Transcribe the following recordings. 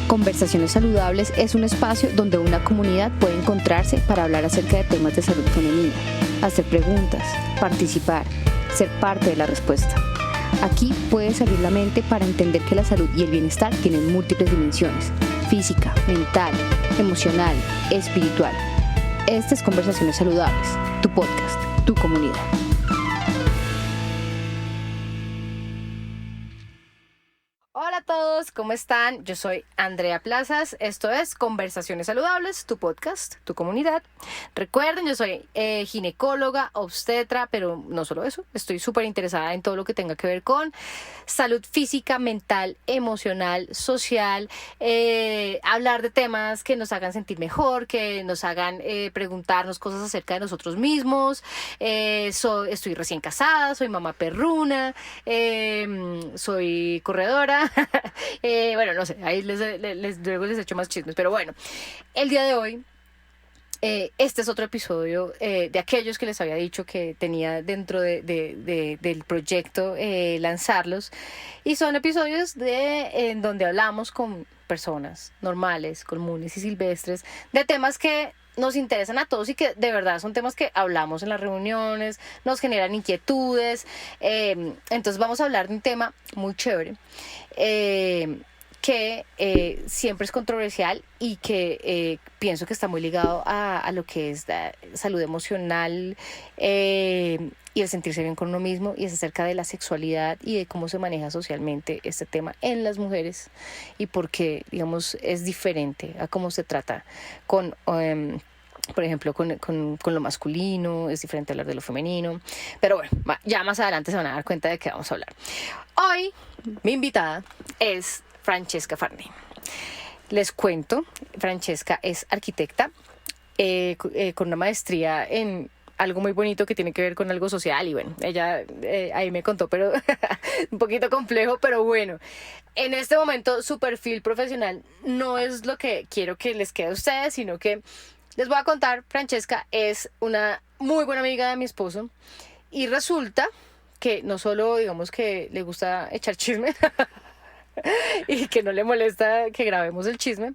Conversaciones Saludables es un espacio donde una comunidad puede encontrarse para hablar acerca de temas de salud femenina, hacer preguntas, participar, ser parte de la respuesta. Aquí puedes abrir la mente para entender que la salud y el bienestar tienen múltiples dimensiones: física, mental, emocional, espiritual. Este es Conversaciones Saludables, tu podcast, tu comunidad. Hola a todos, ¿cómo están? Yo soy Andrea Plazas, esto es Conversaciones Saludables, tu podcast, tu comunidad. Recuerden, yo soy ginecóloga, obstetra, pero no solo eso, estoy súper interesada en todo lo que tenga que ver con salud física, mental, emocional, social, hablar de temas que nos hagan sentir mejor, que nos hagan preguntarnos cosas acerca de nosotros mismos. Estoy recién casada, soy mamá perruna, soy corredora. Bueno, no sé, ahí luego les echo más chismes, pero bueno, el día de hoy este es otro episodio de aquellos que les había dicho que tenía dentro del proyecto lanzarlos, y son episodios en donde hablamos con personas normales, comunes y silvestres de temas que nos interesan a todos y que de verdad son temas que hablamos en las reuniones, nos generan inquietudes. Entonces vamos a hablar de un tema muy chévere que siempre es controversial y que pienso que está muy ligado a lo que es la salud emocional y el sentirse bien con uno mismo, y es acerca de la sexualidad y de cómo se maneja socialmente este tema en las mujeres y por qué, digamos, es diferente a cómo se trata con... por ejemplo, con lo masculino, es diferente hablar de lo femenino. Pero bueno, ya más adelante se van a dar cuenta de qué vamos a hablar. Hoy, mi invitada es Francesca Farné. Les cuento, Francesca es arquitecta con una maestría en algo muy bonito que tiene que ver con algo social, y bueno, ella ahí me contó, pero un poquito complejo, pero bueno. En este momento su perfil profesional no es lo que quiero que les quede a ustedes, sino que les voy a contar. Francesca es una muy buena amiga de mi esposo, y resulta que no solo, digamos, que le gusta echar chisme y que no le molesta que grabemos el chisme,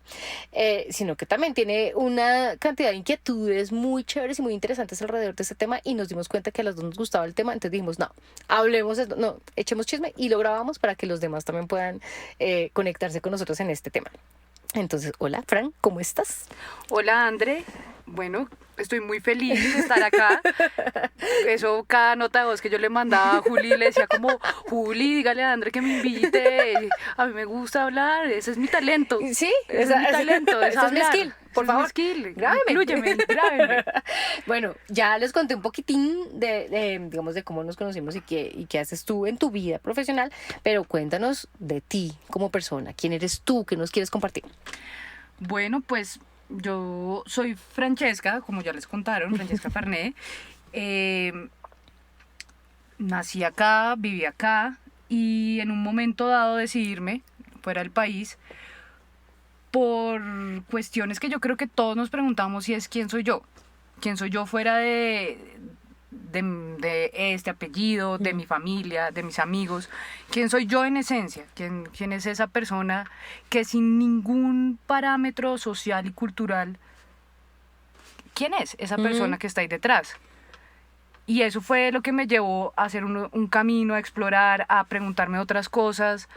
sino que también tiene una cantidad de inquietudes muy chéveres y muy interesantes alrededor de este tema, y nos dimos cuenta que a los dos nos gustaba el tema. Entonces dijimos, no, echemos chisme y lo grabamos para que los demás también puedan conectarse con nosotros en este tema. Entonces, hola, Fran, ¿cómo estás? Hola, André. Bueno, estoy muy feliz de estar acá. Eso, cada nota de voz que yo le mandaba a Juli, le decía como, Juli, dígale a André que me invite. A mí me gusta hablar, ese es mi talento. Sí, ese es mi talento, ese es mi skill. Por favor, es mi skill. Grábeme. Grábeme. Bueno, ya les conté un poquitín digamos, de cómo nos conocimos y qué haces tú en tu vida profesional, pero cuéntanos de ti como persona. ¿Quién eres tú? ¿Qué nos quieres compartir? Bueno, pues yo soy Francesca, como ya les contaron, Francesca Farné. Nací acá, viví acá, y en un momento dado decidí irme fuera del país por cuestiones que yo creo que todos nos preguntamos, y es ¿quién soy yo? ¿Quién soy yo fuera de este apellido, de mi familia, de mis amigos? ¿Quién soy yo en esencia? ¿Quién es esa persona que sin ningún parámetro social y cultural, quién es esa persona que está ahí detrás? Y eso fue lo que me llevó a hacer un camino, a explorar, a preguntarme otras cosas,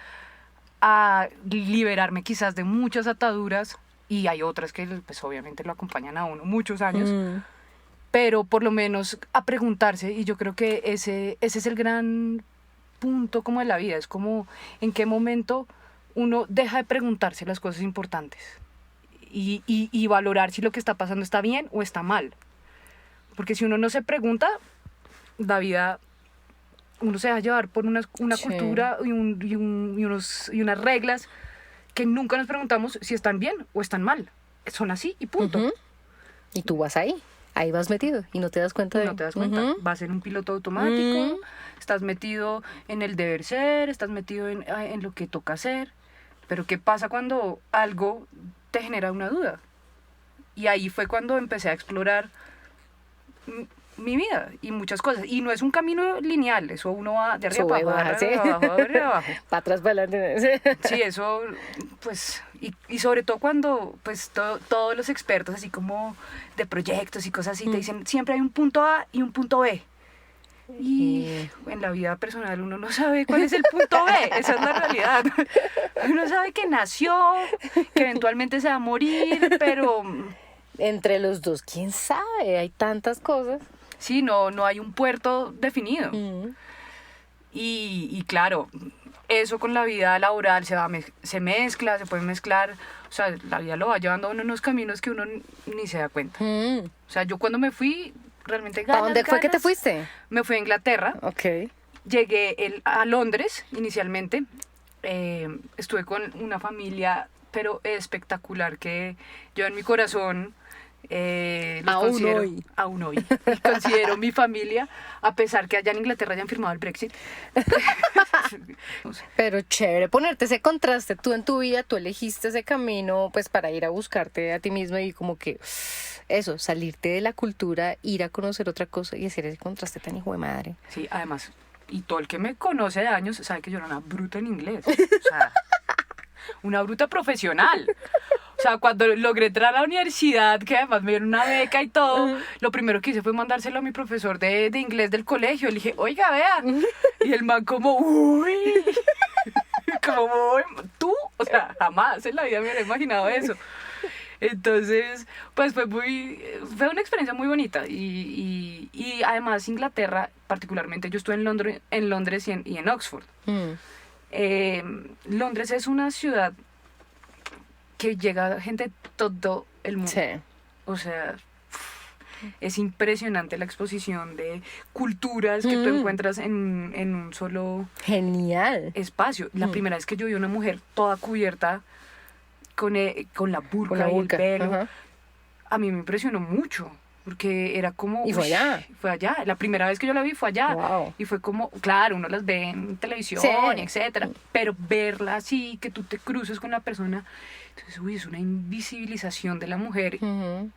a liberarme quizás de muchas ataduras, y hay otras que pues obviamente lo acompañan a uno muchos años, pero por lo menos a preguntarse. Y yo creo que ese es el gran punto como de la vida, es como en qué momento uno deja de preguntarse las cosas importantes y valorar si lo que está pasando está bien o está mal, porque si uno no se pregunta, la vida, uno se deja llevar por una Sí. cultura y unas reglas que nunca nos preguntamos si están bien o están mal. Son así y punto. Uh-huh. Y tú vas ahí vas metido y no te das cuenta No te das cuenta. Uh-huh. Vas en un piloto automático, estás metido en el deber ser, estás metido en lo que toca hacer. Pero ¿qué pasa cuando algo te genera una duda? Y ahí fue cuando empecé a explorar mi vida y muchas cosas. Y no es un camino lineal, eso uno va de arriba Sube, para abajo, baja, de arriba sí. para abajo, de arriba para abajo. Para atrás, para adelante. Sí, eso, pues, y sobre todo cuando, pues, todos los expertos, así como de proyectos y cosas así, te dicen, siempre hay un punto A y un punto B. Y en la vida personal uno no sabe cuál es el punto B, esa es la realidad. Uno sabe que nació, que eventualmente se va a morir, pero Entre los dos, quién sabe, hay tantas cosas. sí, no hay un puerto definido. Y claro, eso con la vida laboral se mezcla, se puede mezclar. O sea, la vida lo va llevando a uno en unos caminos que uno ni se da cuenta. O sea, yo cuando me fui, realmente ¿A dónde fue que te ganas. fuiste? Me fui a Inglaterra. Ok. Llegué a Londres inicialmente. Estuve con una familia, pero espectacular, que yo en mi corazón los Aún considero, hoy. aún hoy, los considero mi familia, a pesar que allá en Inglaterra hayan firmado el Brexit. Pero chévere ponerte ese contraste. Tú en tu vida, tú elegiste ese camino pues para ir a buscarte a ti mismo y como que eso, salirte de la cultura, ir a conocer otra cosa y hacer ese contraste tan hijo de madre. Sí, además, y todo el que me conoce de años sabe que yo era una bruta en inglés. O sea, una bruta profesional. O sea, cuando logré entrar a la universidad, que además me dieron una beca y todo, lo primero que hice fue mandárselo a mi profesor de inglés del colegio. Le dije, oiga, vea. Y el man como, uy. Como, ¿tú? O sea, jamás en la vida me hubiera imaginado eso. Entonces, pues fue una experiencia muy bonita. Y además Inglaterra, particularmente, yo estuve en Londres y en Oxford. Londres es una ciudad que llega gente de todo el mundo. Sí. O sea, es impresionante la exposición de culturas que tú encuentras en un solo Genial. espacio. La primera vez que yo vi a una mujer toda cubierta con la burka Con la y burka, el pelo, ajá. a mí me impresionó mucho. Porque era como... ¿Y fue uy, allá? Fue allá. La primera vez que yo la vi fue allá. Wow. Y fue como... Claro, uno las ve en televisión, Sí. etcétera. Pero verla así, que tú te cruces con la persona... Entonces, uy, es una invisibilización de la mujer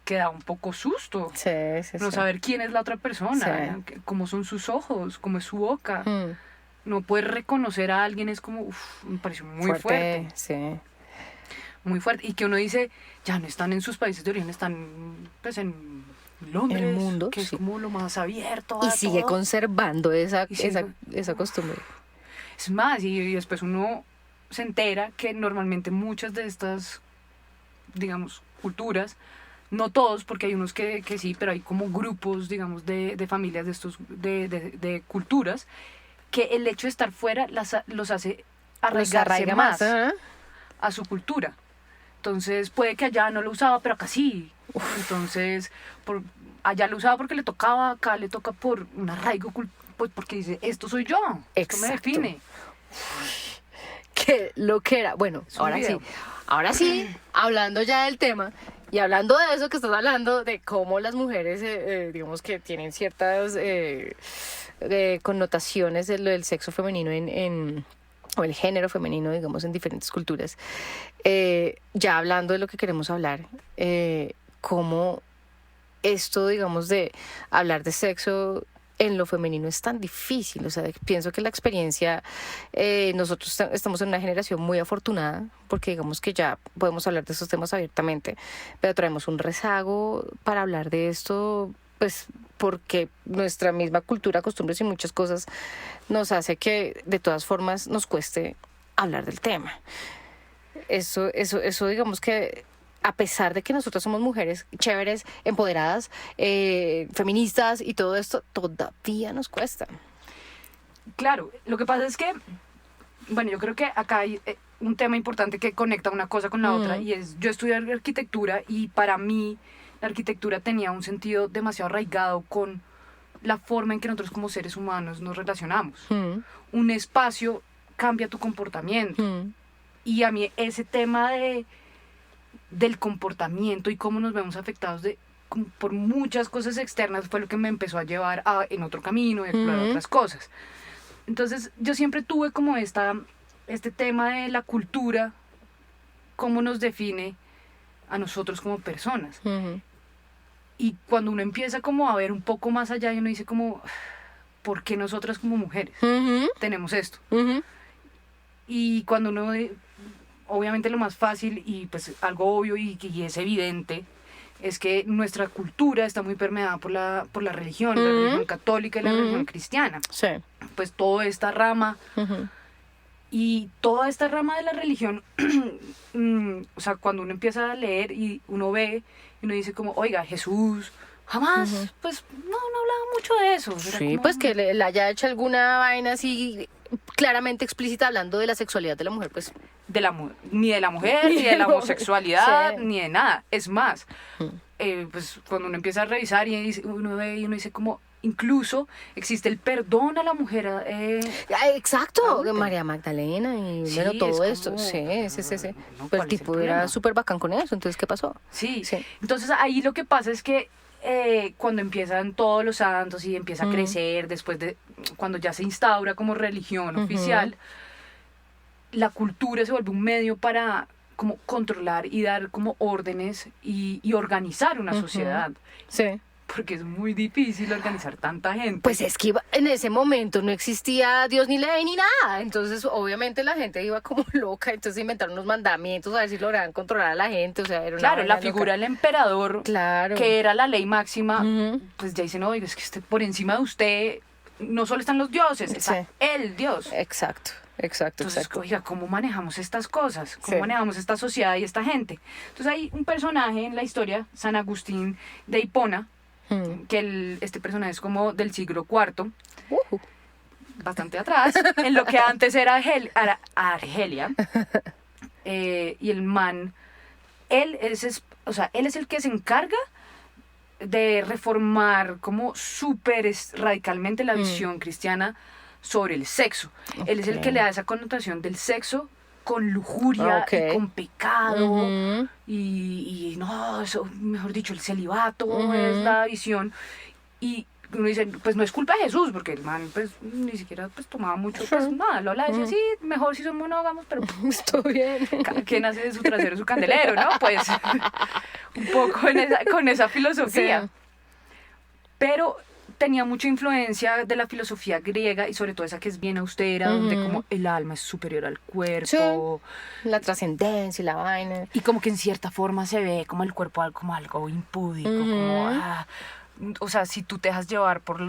que da un poco susto. Sí, sí, No sí. saber quién es la otra persona, Sí. cómo son sus ojos, cómo es su boca. No poder reconocer a alguien es como... me pareció muy fuerte. Sí. Muy fuerte. Y que uno dice, ya no están en sus países de origen, están pues en Londres, El mundo, que es sí. como lo más abierto Y a sigue todo. conservando esa sigue- costumbre. Es más, y después uno se entera que normalmente muchas de estas, digamos, culturas, no todos, porque hay unos que sí, pero hay como grupos, digamos, de familias de culturas, que el hecho de estar fuera los hace Los arraigarse arraiga más ajá. a su cultura. Entonces puede que allá no lo usaba, pero acá sí. Entonces allá lo usaba porque le tocaba, acá le toca por un arraigo, pues porque dice, esto soy yo, esto me Exacto. define. Que lo que era. Bueno, Es un video. ahora sí, hablando ya del tema y hablando de eso que estás hablando, de cómo las mujeres, digamos que tienen ciertas connotaciones de lo del sexo femenino o el género femenino, digamos, en diferentes culturas. Ya hablando de lo que queremos hablar, cómo esto, digamos, de hablar de sexo en lo femenino es tan difícil. O sea, pienso que la experiencia, nosotros estamos en una generación muy afortunada porque digamos que ya podemos hablar de estos temas abiertamente, pero traemos un rezago para hablar de esto, pues porque nuestra misma cultura, costumbres y muchas cosas nos hace que de todas formas nos cueste hablar del tema. Eso digamos que a pesar de que nosotras somos mujeres chéveres, empoderadas, feministas y todo esto, todavía nos cuesta. Claro, lo que pasa es que, bueno, yo creo que acá hay un tema importante que conecta una cosa con la otra, y es, yo estudié arquitectura y para mí la arquitectura tenía un sentido demasiado arraigado con la forma en que nosotros como seres humanos nos relacionamos. Un espacio cambia tu comportamiento. Y a mí ese tema del comportamiento y cómo nos vemos afectados por muchas cosas externas fue lo que me empezó a llevar en otro camino, a explorar otras cosas. Entonces yo siempre tuve como este tema de la cultura, cómo nos define a nosotros como personas. Y cuando uno empieza como a ver un poco más allá, y uno dice como, ¿por qué nosotras como mujeres tenemos esto? Y cuando uno, obviamente lo más fácil y pues algo obvio y es evidente, es que nuestra cultura está muy permeada por la religión, la religión católica y la religión cristiana. Sí. Pues toda esta rama, y toda esta rama de la religión, o sea, cuando uno empieza a leer y uno ve, y uno dice como, oiga, Jesús jamás, pues no hablaba mucho de eso. Era Sí, como, pues que le haya hecho alguna vaina así claramente explícita hablando de la sexualidad de la mujer, pues. ni de la mujer, ni de la homosexualidad, Sí. ni de nada. Es más, pues cuando uno empieza a revisar uno ve y uno dice como, incluso existe el perdón a la mujer. Exacto, adulta. María Magdalena y Sí, bueno, todo es esto. como, Sí. no, Pero ¿cuál el es el tipo problema? era súper bacán con eso, entonces, ¿qué pasó? Sí. Sí. Entonces ahí lo que pasa es que cuando empiezan todos los santos y empieza a crecer, después de cuando ya se instaura como religión oficial, la cultura se vuelve un medio para como controlar y dar como órdenes y organizar una sociedad, Sí. porque es muy difícil organizar tanta gente. Pues es que en ese momento no existía Dios ni ley ni nada, entonces obviamente la gente iba como loca, entonces inventaron unos mandamientos a ver si lograban controlar a la gente, o sea, era una Claro, la vaina figura loca. del emperador, Claro. que era la ley máxima, pues ya dicen, oiga, es que por encima de usted no solo están los dioses, está Sí. el Dios. Exacto. Entonces, oiga, ¿cómo manejamos estas cosas? ¿Cómo Sí. manejamos esta sociedad y esta gente? Entonces hay un personaje en la historia, San Agustín de Hipona, que este personaje es como del siglo IV, bastante atrás, en lo que antes era Argelia. Y el man, él es el que se encarga de reformar como súper radicalmente la visión cristiana sobre el sexo. Él es el que le da esa connotación del sexo con lujuria y con pecado y no, eso, mejor dicho, el celibato es la visión. Y uno dice, pues no es culpa de Jesús, porque el man pues ni siquiera pues tomaba mucho, pues nada, Lola decía, sí, mejor si son monógamos, pero Estoy bien. cada quien hace de su trasero su candelero, ¿no? Pues un poco con esa filosofía. Sí. Pero tenía mucha influencia de la filosofía griega y sobre todo esa que es bien austera, donde como el alma es superior al cuerpo. Sí. La trascendencia y la vaina. Y como que en cierta forma se ve como el cuerpo como algo impúdico, como, o sea, si tú te dejas llevar por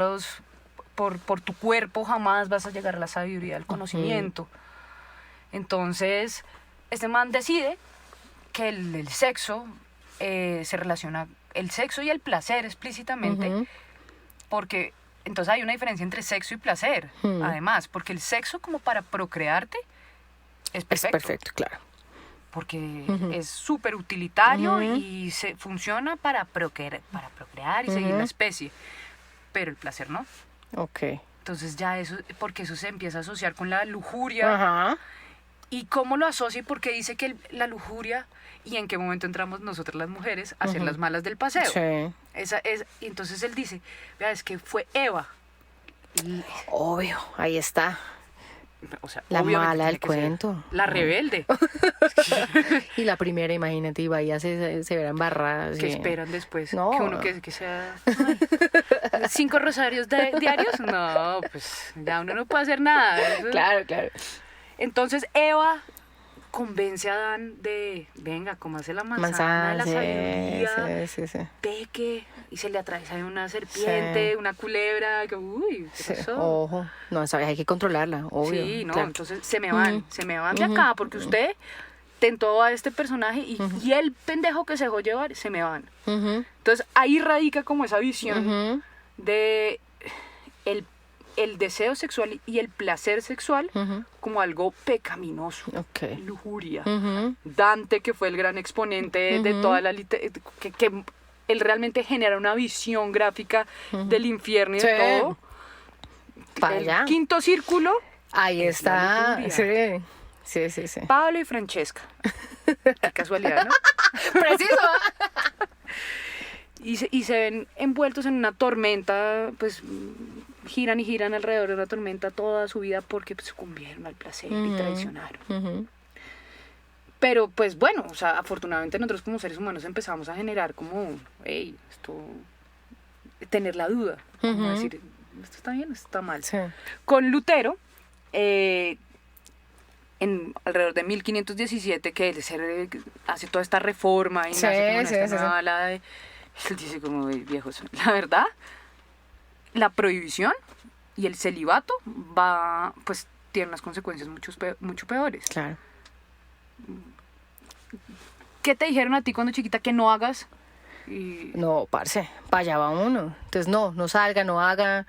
tu cuerpo, jamás vas a llegar a la sabiduría del conocimiento. Entonces, este man decide que el sexo se relaciona, el sexo y el placer explícitamente, porque entonces hay una diferencia entre sexo y placer, además, porque el sexo como para procrearte es perfecto. Es perfecto, claro. Porque es súper utilitario y funciona para procrear y seguir la especie, pero el placer no. Ok. Entonces ya eso, porque eso se empieza a asociar con la lujuria. Ajá. ¿Y cómo lo asocia? Porque dice que la lujuria, y en qué momento entramos nosotras las mujeres a ser las malas del paseo. Sí. Y entonces él dice, vea, es que fue Eva. Obvio, ahí está. O sea, La obviamente mala del tiene que ser cuento. la rebelde. Y la primera, imagínate, iba y ya se verá embarrada. ¿Qué sí. esperan después? No. Que uno que sea... ay, 5 rosarios diarios. No, pues ya uno no puede hacer nada. Eso- Claro, claro. Entonces Eva convence a Adán de, venga, cómase la manzana de la sabiduría, sí. peque, y se le atraviesa una serpiente, Sí. una culebra, que, uy, ¿qué Sí. pasó? Ojo, no, esa vieja hay que controlarla, obvio. Sí, no, claro. entonces se me van de acá, porque usted tentó a este personaje y el pendejo que se dejó llevar, se me van. Entonces ahí radica como esa visión de el deseo sexual y el placer sexual como algo pecaminoso, Ok. lujuria. Dante, que fue el gran exponente de toda la literatura, que él realmente genera una visión gráfica del infierno y de Sí. todo. Pa' El allá. quinto círculo, Ahí es la está. lujuria. Sí. Pablo y Francesca. Qué casualidad, ¿no? Preciso. Y se ven envueltos en una tormenta, pues giran y giran alrededor de una tormenta toda su vida porque pues, sucumbieron al placer y traicionaron. Pero pues bueno, o sea, afortunadamente nosotros como seres humanos empezamos a generar como, hey, esto, tener la duda, como decir, esto está bien, esto está mal. Sí. Con Lutero, en alrededor de 1517, que él hace toda esta reforma y Sí, nace como sí, esta sí, sí. nueva ala de, él dice como, viejos, la verdad, la prohibición y el celibato pues tiene unas consecuencias mucho peores. Claro. ¿Qué te dijeron a ti cuando chiquita que no hagas? No, parce, para allá va uno. Entonces, no salga, no haga,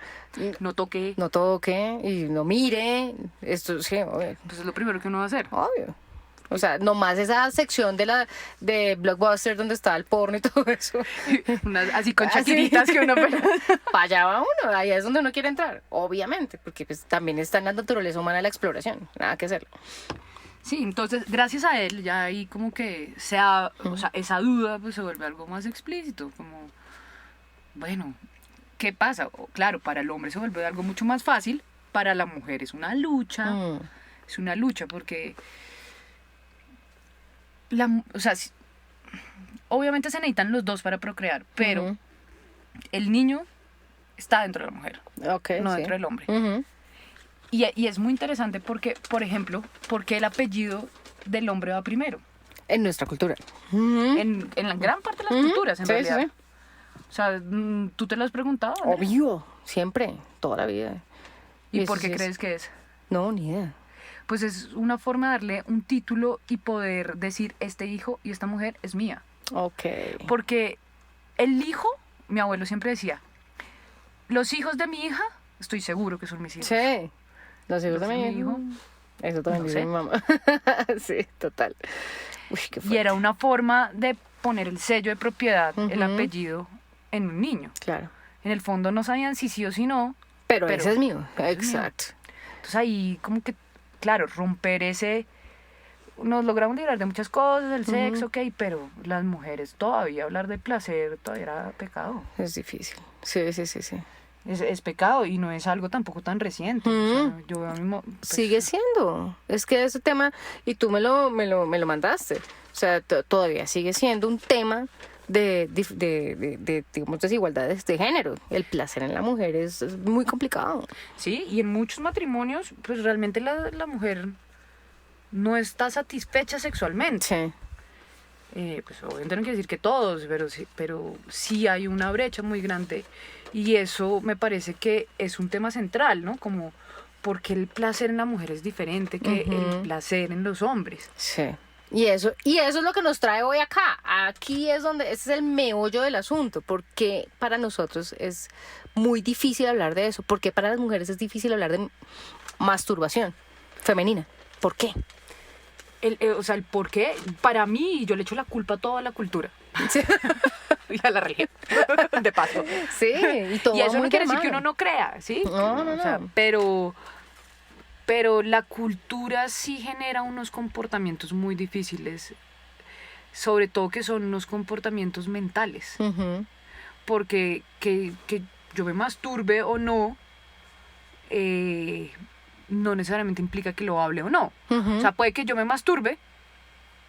No toque. no toque y no mire. Esto sí, obvio. Pues es lo primero que uno va a hacer. Obvio. O sea, nomás esa sección de Blockbuster donde está el porno y todo eso. Así con Así. chaquiritas que uno... Para allá va uno, ahí es donde uno quiere entrar, obviamente, porque pues también está en la naturaleza humana la exploración, nada que hacerlo. Sí, entonces, gracias a él, ya ahí como que o sea, esa duda pues se vuelve algo más explícito, como, bueno, ¿qué pasa? Claro, para el hombre se vuelve algo mucho más fácil, para la mujer es una lucha, porque, o sea, obviamente se necesitan los dos para procrear, pero el niño está dentro de la mujer, Okay, no sí. dentro del hombre. Ujú. Y es muy interesante porque, por ejemplo, porque el apellido del hombre va primero. En nuestra cultura. Ujú. En la gran parte de las culturas, en Sí, realidad. sí, sí. O sea, ¿tú te lo has preguntado? Obvio, siempre, toda la vida. ¿Y eso por qué sí crees que es? No, ni idea. Pues es una forma de darle un título y poder decir, este hijo y esta mujer es mía. Ok. Porque el hijo, mi abuelo siempre decía, los hijos de mi hija, estoy seguro que son mis hijos. Sí. Los hijos Los de de mi mi hijo. hijo. Eso también No dice sé. mi mamá. Sí, total. Uy, qué Y fuerte. era una forma de poner el sello de propiedad, el Ujú. apellido, en un niño. Claro. En el fondo no sabían si sí o si no. Pero Pero ese es mío. ese es mío. Exacto. Entonces ahí como que, claro, romper nos logramos librar de muchas cosas, el sexo, ok, pero las mujeres todavía hablar de placer todavía era pecado. Es difícil. Sí, sí, sí, sí. Es pecado y no es algo tampoco tan reciente. O sea, yo veo a pues, Sigue siendo. Es que ese tema, y tú me lo mandaste. O sea, todavía sigue siendo un tema de digamos, desigualdades de género. El placer en la mujer es muy complicado. Sí, y en muchos matrimonios, pues realmente la mujer no está satisfecha sexualmente. Sí. Pues obviamente no quiere decir que todos, pero sí hay una brecha muy grande y eso me parece que es un tema central, ¿no? Como porque el placer en la mujer es diferente que el placer en los hombres. Sí. Y eso es lo que nos trae hoy acá. Aquí es donde, ese es el meollo del asunto, porque para nosotros es muy difícil hablar de eso, porque para las mujeres es difícil hablar de masturbación femenina. ¿Por qué? O sea, el por qué, para mí, yo le echo la culpa a toda la cultura. Sí. Y a la religión, de paso. Sí, y todo Y eso muy no quiere decir normal. que uno no crea, ¿sí? No, no, O sea, no. pero la cultura sí genera unos comportamientos muy difíciles, sobre todo que son unos comportamientos mentales. Ujú. Porque que yo me masturbe o no, no necesariamente implica que lo hable o no. Ujú. O sea, puede que yo me masturbe,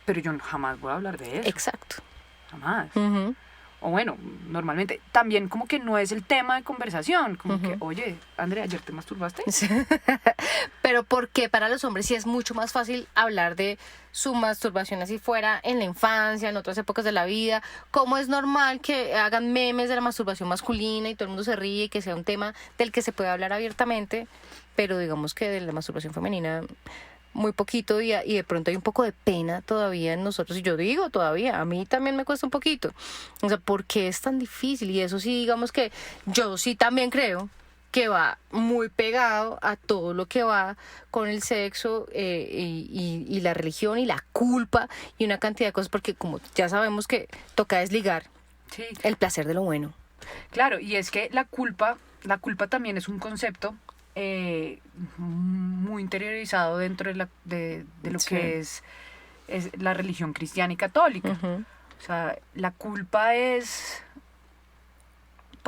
pero yo jamás voy a hablar de eso. Exacto. Jamás. Ujú. O bueno, normalmente también como que no es el tema de conversación. Como que, oye, Andrea, ¿ayer te masturbaste? Sí. Pero ¿por qué para los hombres sí es mucho más fácil hablar de su masturbación así fuera en la infancia, en otras épocas de la vida? ¿Cómo es normal que hagan memes de la masturbación masculina y todo el mundo se ríe y que sea un tema del que se puede hablar abiertamente? Pero digamos que de la masturbación femenina muy poquito y de pronto hay un poco de pena todavía en nosotros. Y yo digo todavía, a mí también me cuesta un poquito. O sea, ¿por qué es tan difícil? Y eso sí, digamos que yo sí también creo que va muy pegado a todo lo que va con el sexo y la religión y la culpa y una cantidad de cosas, porque como ya sabemos que toca desligar Sí. el placer de lo bueno. Claro, y es que la culpa también es un concepto muy interiorizado dentro de lo Sí. que es la religión cristiana y católica. Ujú. O sea, la culpa es,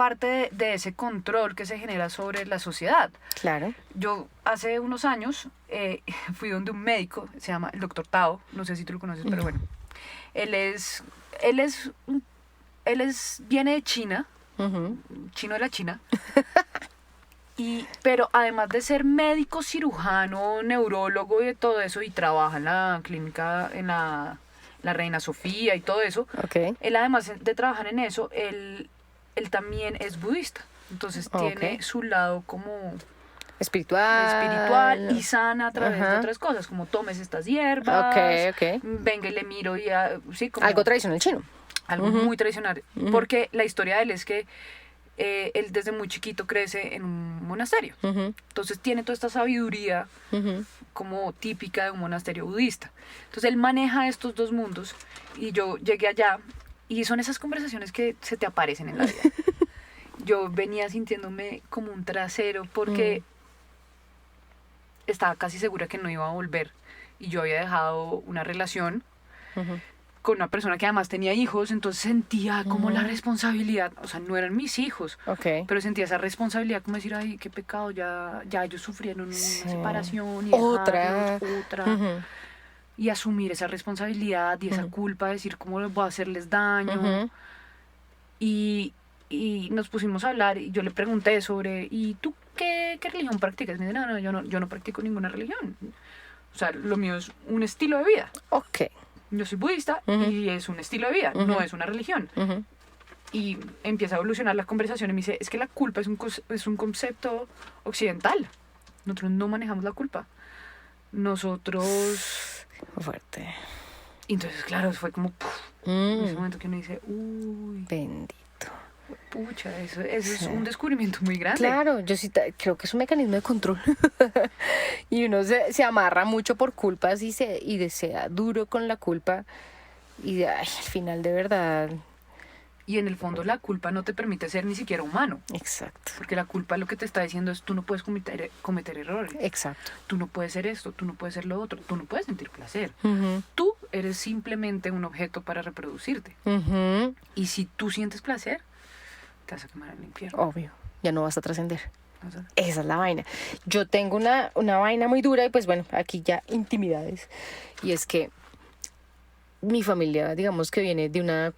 parte de ese control que se genera sobre la sociedad. Claro. Yo hace unos años fui donde un médico, se llama el doctor Tao, no sé si tú lo conoces, pero bueno, viene de China, chino de la China, pero además de ser médico, cirujano, neurólogo y de todo eso, y trabaja en la clínica, en la Reina Sofía y todo eso, Okay. él además de trabajar en eso, él también es budista, entonces tiene su lado como espiritual y sana a través de otras cosas, como tomes estas hierbas, venga y le miro y sí, como algo tradicional chino. Algo muy tradicional, porque la historia de él es que él desde muy chiquito crece en un monasterio, entonces tiene toda esta sabiduría como típica de un monasterio budista. Entonces él maneja estos dos mundos y yo llegué allá y son esas conversaciones que se te aparecen en la vida. Yo venía sintiéndome como un trasero porque estaba casi segura que no iba a volver y yo había dejado una relación con una persona que además tenía hijos, entonces sentía como la responsabilidad, o sea, no eran mis hijos, pero sentía esa responsabilidad como decir, ay, qué pecado, ya ellos sufrieron una separación y otra. Y asumir esa responsabilidad y esa culpa de decir cómo les voy a hacerles daño. Y nos pusimos a hablar y yo le pregunté sobre, ¿y tú qué religión practicas? Me dice, no, yo no practico ninguna religión. O sea, lo mío es un estilo de vida. Yo soy budista y es un estilo de vida, no es una religión. Y empieza a evolucionar la conversación y me dice, es que la culpa es un concepto occidental. Nosotros no manejamos la culpa. Nosotros... Fuerte. Y entonces, claro, fue como... en ese momento que uno dice, uy... Bendito. Pucha, eso es un descubrimiento muy grande. Claro, yo sí creo que es un mecanismo de control. Y uno se amarra mucho por culpas y desea duro con la culpa. Y al final de verdad... Y en el fondo la culpa no te permite ser ni siquiera humano. Exacto. Porque la culpa lo que te está diciendo es tú no puedes cometer errores. Exacto. Tú no puedes ser esto, tú no puedes ser lo otro, tú no puedes sentir placer. Tú eres simplemente un objeto para reproducirte. Y si tú sientes placer, te vas a quemar al infierno. Obvio, ya no vas a trascender. Esa es la vaina. Yo tengo una vaina muy dura y pues bueno, aquí ya intimidades. Y es que mi familia, digamos que viene de una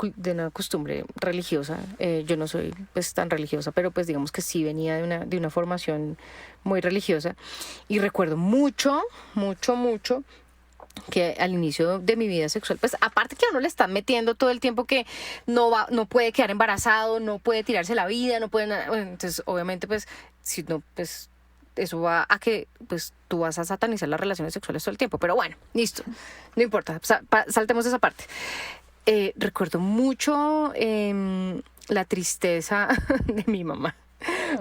costumbre religiosa. Yo no soy pues tan religiosa, pero pues digamos que sí venía de una formación muy religiosa. Y recuerdo mucho que al inicio de mi vida sexual, pues aparte que a uno le están metiendo todo el tiempo que no puede quedar embarazado, no puede tirarse la vida, no puede nada. Bueno, entonces obviamente pues si no, pues eso va a que pues tú vas a satanizar las relaciones sexuales todo el tiempo, pero bueno, listo, no importa, saltemos esa parte. Recuerdo mucho la tristeza de mi mamá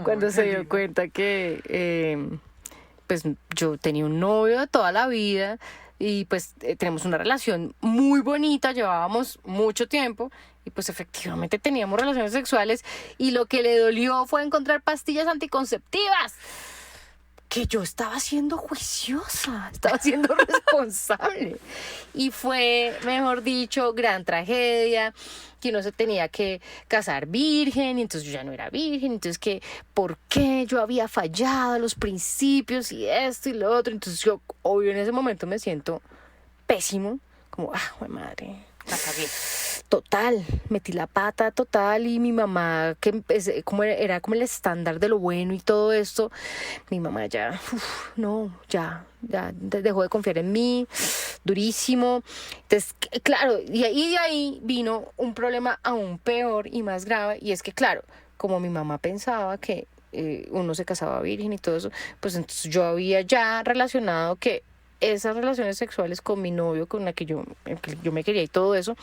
cuando se dio cuenta que pues yo tenía un novio de toda la vida y pues tenemos una relación muy bonita, llevábamos mucho tiempo y pues efectivamente teníamos relaciones sexuales y lo que le dolió fue encontrar pastillas anticonceptivas. Que yo estaba siendo juiciosa, estaba siendo responsable. Y fue, mejor dicho, gran tragedia, que uno se tenía que casar virgen, y entonces yo ya no era virgen, entonces que por qué yo había fallado a los principios y esto y lo otro. Entonces yo, obvio, en ese momento me siento pésimo, como, madre, la cagué. Total, metí la pata total y mi mamá, que era como el estándar de lo bueno y todo esto, mi mamá ya dejó de confiar en mí, durísimo. Entonces, claro, y de ahí vino un problema aún peor y más grave, y es que, claro, como mi mamá pensaba que uno se casaba virgen y todo eso, pues entonces yo había ya relacionado que esas relaciones sexuales con mi novio, con la que yo me quería y todo eso,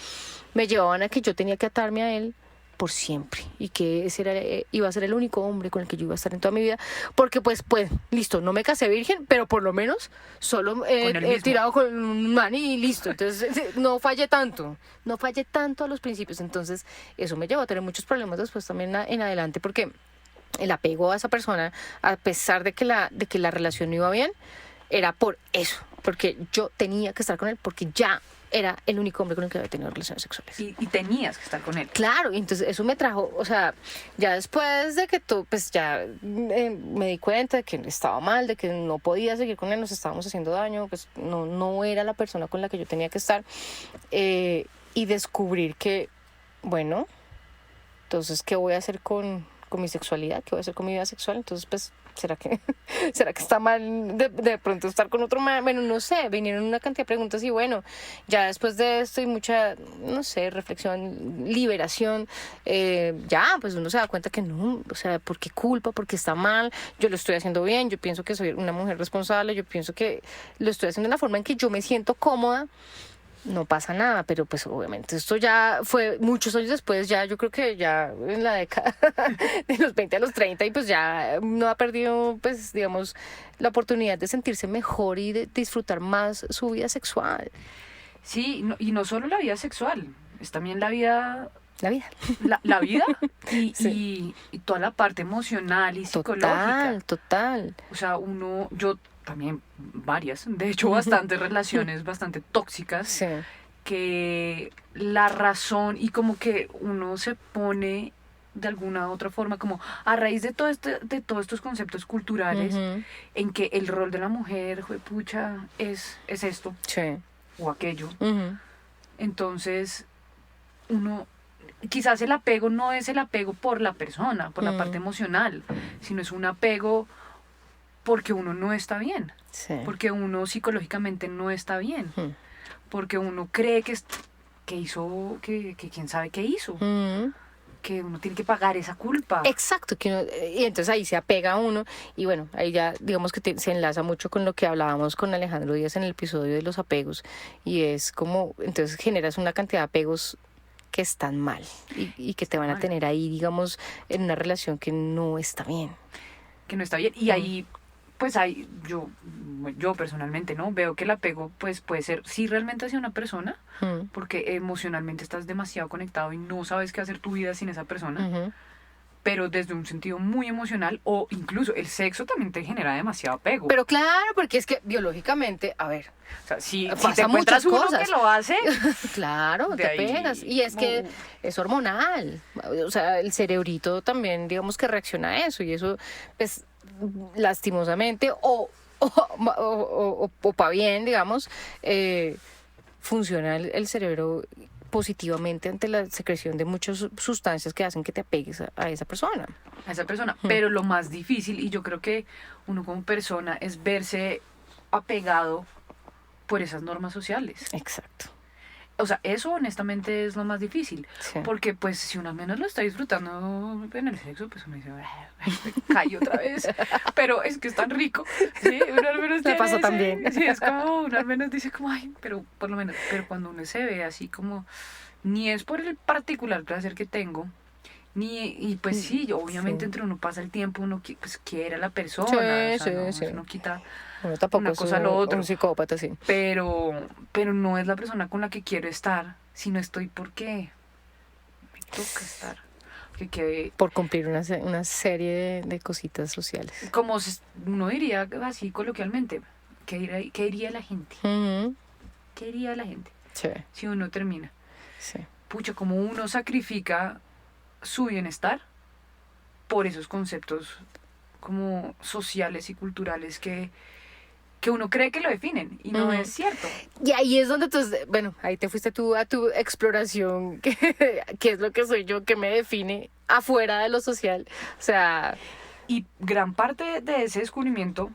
me llevaban a que yo tenía que atarme a él por siempre y que ese iba a ser el único hombre con el que yo iba a estar en toda mi vida, porque pues listo, no me casé virgen, pero por lo menos solo he tirado con un man y listo. Entonces no fallé tanto a los principios. Entonces eso me llevó a tener muchos problemas después también en adelante, porque el apego a esa persona, a pesar de que la relación no iba bien, era por eso, porque yo tenía que estar con él, porque ya era el único hombre con el que había tenido relaciones sexuales. Y tenías que estar con él. Claro, y entonces eso me trajo, o sea, ya después de que tú, pues ya me di cuenta de que estaba mal, de que no podía seguir con él, nos estábamos haciendo daño, pues no era la persona con la que yo tenía que estar, y descubrir que, bueno, entonces, ¿qué voy a hacer con mi sexualidad? ¿Qué voy a hacer con mi vida sexual? Entonces, pues, ¿será que está mal de pronto estar con otro man? Bueno, no sé, vinieron una cantidad de preguntas y bueno, ya después de esto y mucha, no sé, reflexión, liberación, ya, pues uno se da cuenta que no, o sea, ¿por qué culpa? ¿Por qué está mal? Yo lo estoy haciendo bien, yo pienso que soy una mujer responsable, yo pienso que lo estoy haciendo de la forma en que yo me siento cómoda. No pasa nada, pero pues obviamente esto ya fue muchos años después, ya yo creo que ya en la década de los 20 a los 30 y pues ya no ha perdido, pues digamos, la oportunidad de sentirse mejor y de disfrutar más su vida sexual. Sí, y no solo la vida sexual, es también la vida... La vida. La vida y, Sí. y toda la parte emocional y psicológica. Total. O sea, yo también varias, de hecho bastantes relaciones bastante tóxicas, Sí. que la razón y como que uno se pone de alguna u otra forma como a raíz de de todos estos conceptos culturales en que el rol de la mujer, juepucha, es esto Sí. o aquello. Entonces, uno quizás el apego no es el apego por la persona, por la parte emocional, sino es un apego porque uno no está bien, Sí. porque uno psicológicamente no está bien, porque uno cree que hizo, que quién sabe qué hizo, que uno tiene que pagar esa culpa. Exacto, y entonces ahí se apega a uno y bueno, ahí ya digamos que se enlaza mucho con lo que hablábamos con Alejandro Díaz en el episodio de los apegos y es como, entonces generas una cantidad de apegos que están mal y que te van a tener ahí, digamos, en una relación que no está bien. Que no está bien. Y ahí, pues yo personalmente, ¿no? Veo que el apego, pues, puede ser, sí, realmente hacia una persona, porque emocionalmente estás demasiado conectado y no sabes qué hacer tu vida sin esa persona. Pero desde un sentido muy emocional o incluso el sexo también te genera demasiado apego. Pero claro, porque es que biológicamente, a ver, o sea, si pasa te encuentras muchas uno cosas. que lo hace, claro, te ahí, pegas. Y es que es hormonal. O sea, el cerebrito también, digamos que reacciona a eso. Y eso, pues, lastimosamente, o para bien, digamos, funciona el cerebro positivamente ante la secreción de muchas sustancias que hacen que te apegues a esa persona. A esa persona. Pero lo más difícil, y yo creo que uno como persona, es verse apegado por esas normas sociales. Exacto. O sea, eso honestamente es lo más difícil. Sí. Porque pues si uno al menos lo está disfrutando en el sexo, pues uno dice, me callo otra vez. Pero es que es tan rico. Sí, uno al menos Me pasa también. Sí, es como, uno al menos dice como, ay, pero por lo menos, pero cuando uno se ve así como, ni es por el particular placer que tengo, y pues sí, obviamente entre uno pasa el tiempo, uno pues quiere a la persona, Sí, o sea, sí, no, sí. eso no quita Bueno, tampoco una es cosa a lo otro. un psicópata, sí. Pero no es la persona con la que quiero estar, si no estoy porque me toca estar. Que Por cumplir una serie de cositas sociales. como uno diría así coloquialmente, ¿qué diría la gente? ¿Qué diría la gente? Sí. Si uno termina. Sí. Pucha, como uno sacrifica su bienestar por esos conceptos como sociales y culturales que uno cree que lo definen y no es cierto. Y ahí es donde entonces, bueno, ahí te fuiste tú a tu exploración, que es lo que soy yo, que me define afuera de lo social. O sea... Y gran parte de ese descubrimiento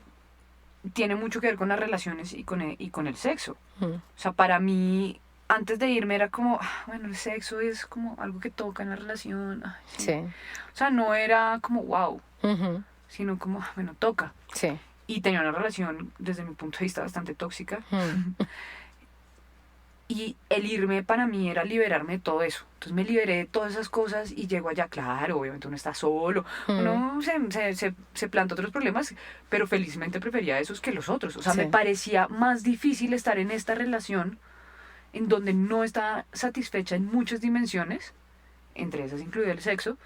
tiene mucho que ver con las relaciones y con el sexo. O sea, para mí, antes de irme era como, bueno, el sexo es como algo que toca en la relación. Ay, sí. O sea, no era como wow, sino como, bueno, toca. Sí. Y tenía una relación, desde mi punto de vista, bastante tóxica. Y el irme para mí era liberarme de todo eso. Entonces me liberé de todas esas cosas y llego allá, claro, obviamente uno está solo, uno se planta otros problemas, pero felizmente prefería esos que los otros. O sea, me parecía más difícil estar en esta relación en donde no estaba satisfecha en muchas dimensiones, entre esas incluido el sexo,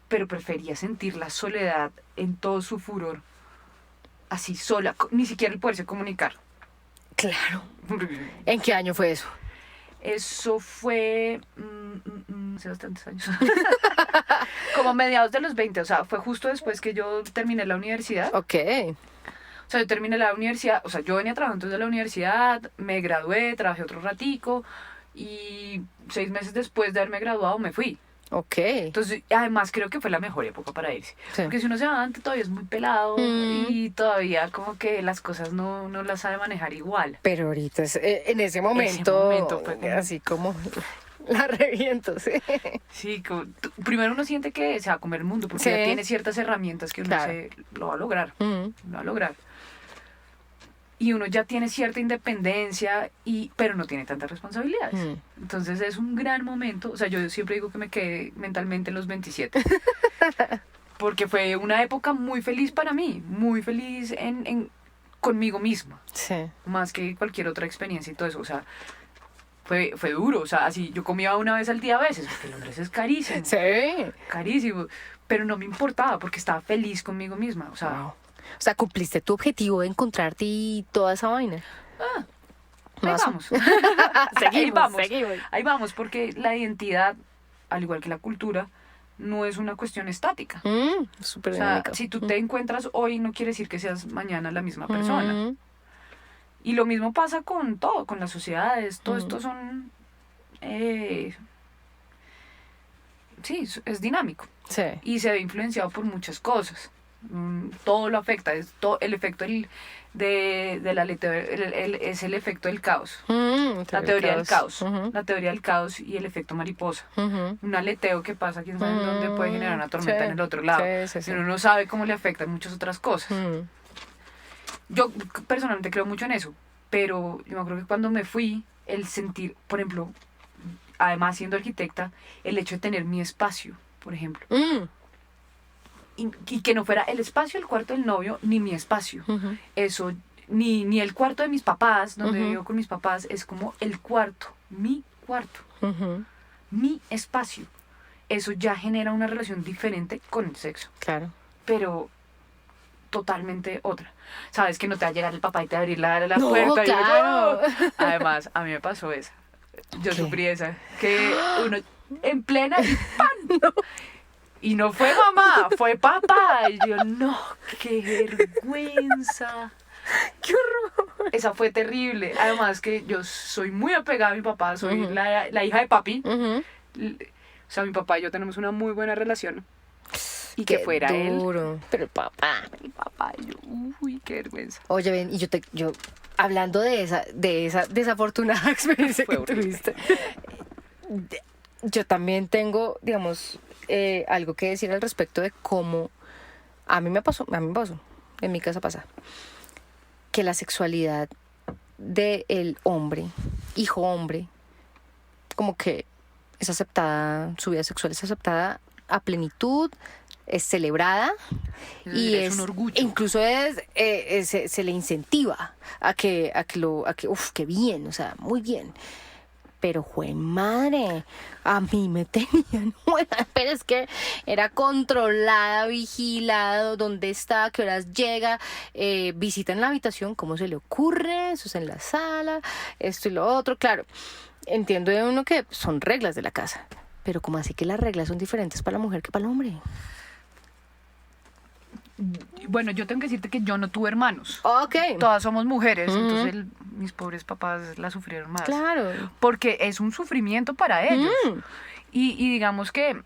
pero prefería sentir la soledad en todo su furor, así sola, ni siquiera el poderse comunicar. Claro. ¿En qué año fue eso? Eso fue hace bastantes años. Como mediados de los 20, o sea, fue justo después que yo terminé la universidad. Ok. O sea, yo terminé la universidad, o sea, yo venía trabajando desde la universidad, me gradué, trabajé otro ratico y 6 meses después de haberme graduado me fui. Ok. Entonces, además creo que fue la mejor época para irse. Sí. Porque si uno se va antes todavía es muy pelado y todavía como que las cosas no las sabe manejar igual. Pero ahorita, en ese momento fue como- así como la reviento, sí. Sí, primero uno siente que se va a comer el mundo porque Sí. ya tiene ciertas herramientas que uno Claro. lo va a lograr. Mm. Lo va a lograr. Y uno ya tiene cierta independencia, pero no tiene tantas responsabilidades. Mm. Entonces es un gran momento. O sea, yo siempre digo que me quedé mentalmente en los 27. Porque fue una época muy feliz para mí. Muy feliz conmigo misma. Sí. Más que cualquier otra experiencia y todo eso. O sea, fue duro. O sea, así yo comía una vez al día a veces. Porque Londres es carísimo. Sí. Carísimo. Pero no me importaba porque estaba feliz conmigo misma. O sea, Wow. O sea, cumpliste tu objetivo de encontrarte y toda esa vaina. ahí Más o- vamos. Seguimos, Ahí vamos. seguimos. Ahí vamos, porque la identidad, al igual que la cultura, no es una cuestión estática. Súper O sea, dinámico. si tú te encuentras hoy, no quiere decir que seas mañana la misma persona. Mm. Y lo mismo pasa con todo, con las sociedades. Todo Mm. esto son... sí, es dinámico. Sí. Y se ve influenciado por muchas cosas. Todo lo afecta. El efecto de la es el efecto del caos. La teoría del caos. Ujú, La teoría del caos y el efecto mariposa. ujú. Un aleteo que pasa, quién sabe en dónde puede generar una tormenta Sí, en el otro lado. sí, sí. Y uno no sabe cómo le afectan muchas otras cosas. Mm. Yo personalmente creo mucho en eso, pero yo me acuerdo que cuando me fui, el sentir, por ejemplo, además siendo arquitecta, el hecho de tener mi espacio, por ejemplo, Mm. y que no fuera el espacio del cuarto del novio, ni mi espacio. Ujú. Eso, ni el cuarto de mis papás, donde Ujú. vivo con mis papás, es como el cuarto, mi Ujú. espacio. Eso ya genera una relación diferente con el sexo, Claro. pero totalmente otra. Sabes que no te va a llegar el papá y te va a abrir la No, puerta. Y claro. además, a mí me pasó esa. Yo ¿Qué? sufrí esa. Que uno en plena y ¡pam! Y no fue mamá, fue papá. Y yo, no, qué vergüenza. ¡Qué horror! Esa fue terrible. Además que yo soy muy apegada a mi papá, soy Ujú. la hija de papi. Ujú. O sea, mi papá y yo tenemos una muy buena relación. Y Qué que fuera él, duro. Pero el papá. el papá, y yo, uy, qué vergüenza. Oye, ven, y yo hablando de esa desafortunada experiencia Fue que horrible. tuviste, yo también tengo, digamos, algo que decir al respecto de cómo a mí me pasó, en mi casa pasa, que la sexualidad del hombre, hijo hombre, como que es aceptada, su vida sexual es aceptada a plenitud, es celebrada y Es un orgullo. incluso se le incentiva a que uf, qué bien, o sea, muy bien. Pero jue madre, a mí me tenían, pero es que era controlada, vigilado, dónde está, a qué horas llega, visita en la habitación, cómo se le ocurre, eso es en la sala, esto y lo otro, claro. Entiendo de uno que son reglas de la casa, pero como así que las reglas son diferentes para la mujer que para el hombre. Bueno, yo tengo que decirte que yo no tuve hermanos. Ok, Todas somos mujeres, Ujú. entonces mis pobres papás la sufrieron más. claro. Porque es un sufrimiento para ellos. Mm. Y digamos que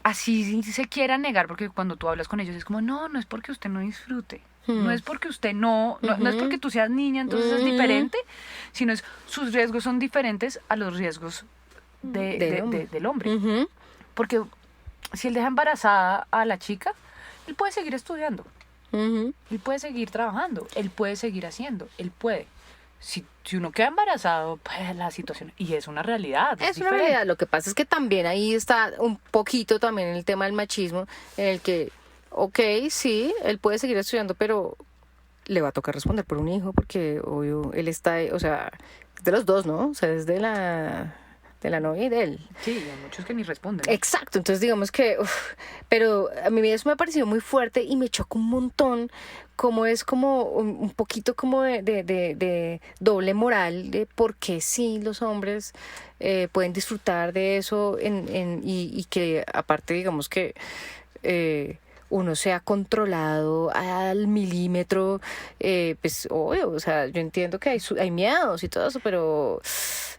así se quiera negar, porque cuando tú hablas con ellos es como, no es porque usted no disfrute. No es porque usted no es Ujú. porque tú seas niña, entonces es Ujú. diferente, sino sus riesgos son diferentes a los riesgos Del hombre. del hombre. Ujú. Porque si él deja embarazada a la chica, él puede seguir estudiando, Ujú. él puede seguir trabajando, él puede seguir haciendo, él puede. Si uno queda embarazado, pues la situación, y es una realidad. Es una diferente. realidad. Lo que pasa es que también ahí está un poquito también el tema del machismo, en el que, ok, sí, él puede seguir estudiando, pero le va a tocar responder por un hijo, porque obvio, él está, o sea, es de los dos, ¿no? O sea, es de de la novia y de él. Sí, hay muchos que ni responden. Exacto, entonces digamos que, pero a mí eso me ha parecido muy fuerte y me chocó un montón, como es como un poquito como de doble moral, de por qué sí los hombres pueden disfrutar de eso y que aparte digamos que uno sea controlado al milímetro, pues obvio, o sea, yo entiendo que hay miedos y todo eso, pero...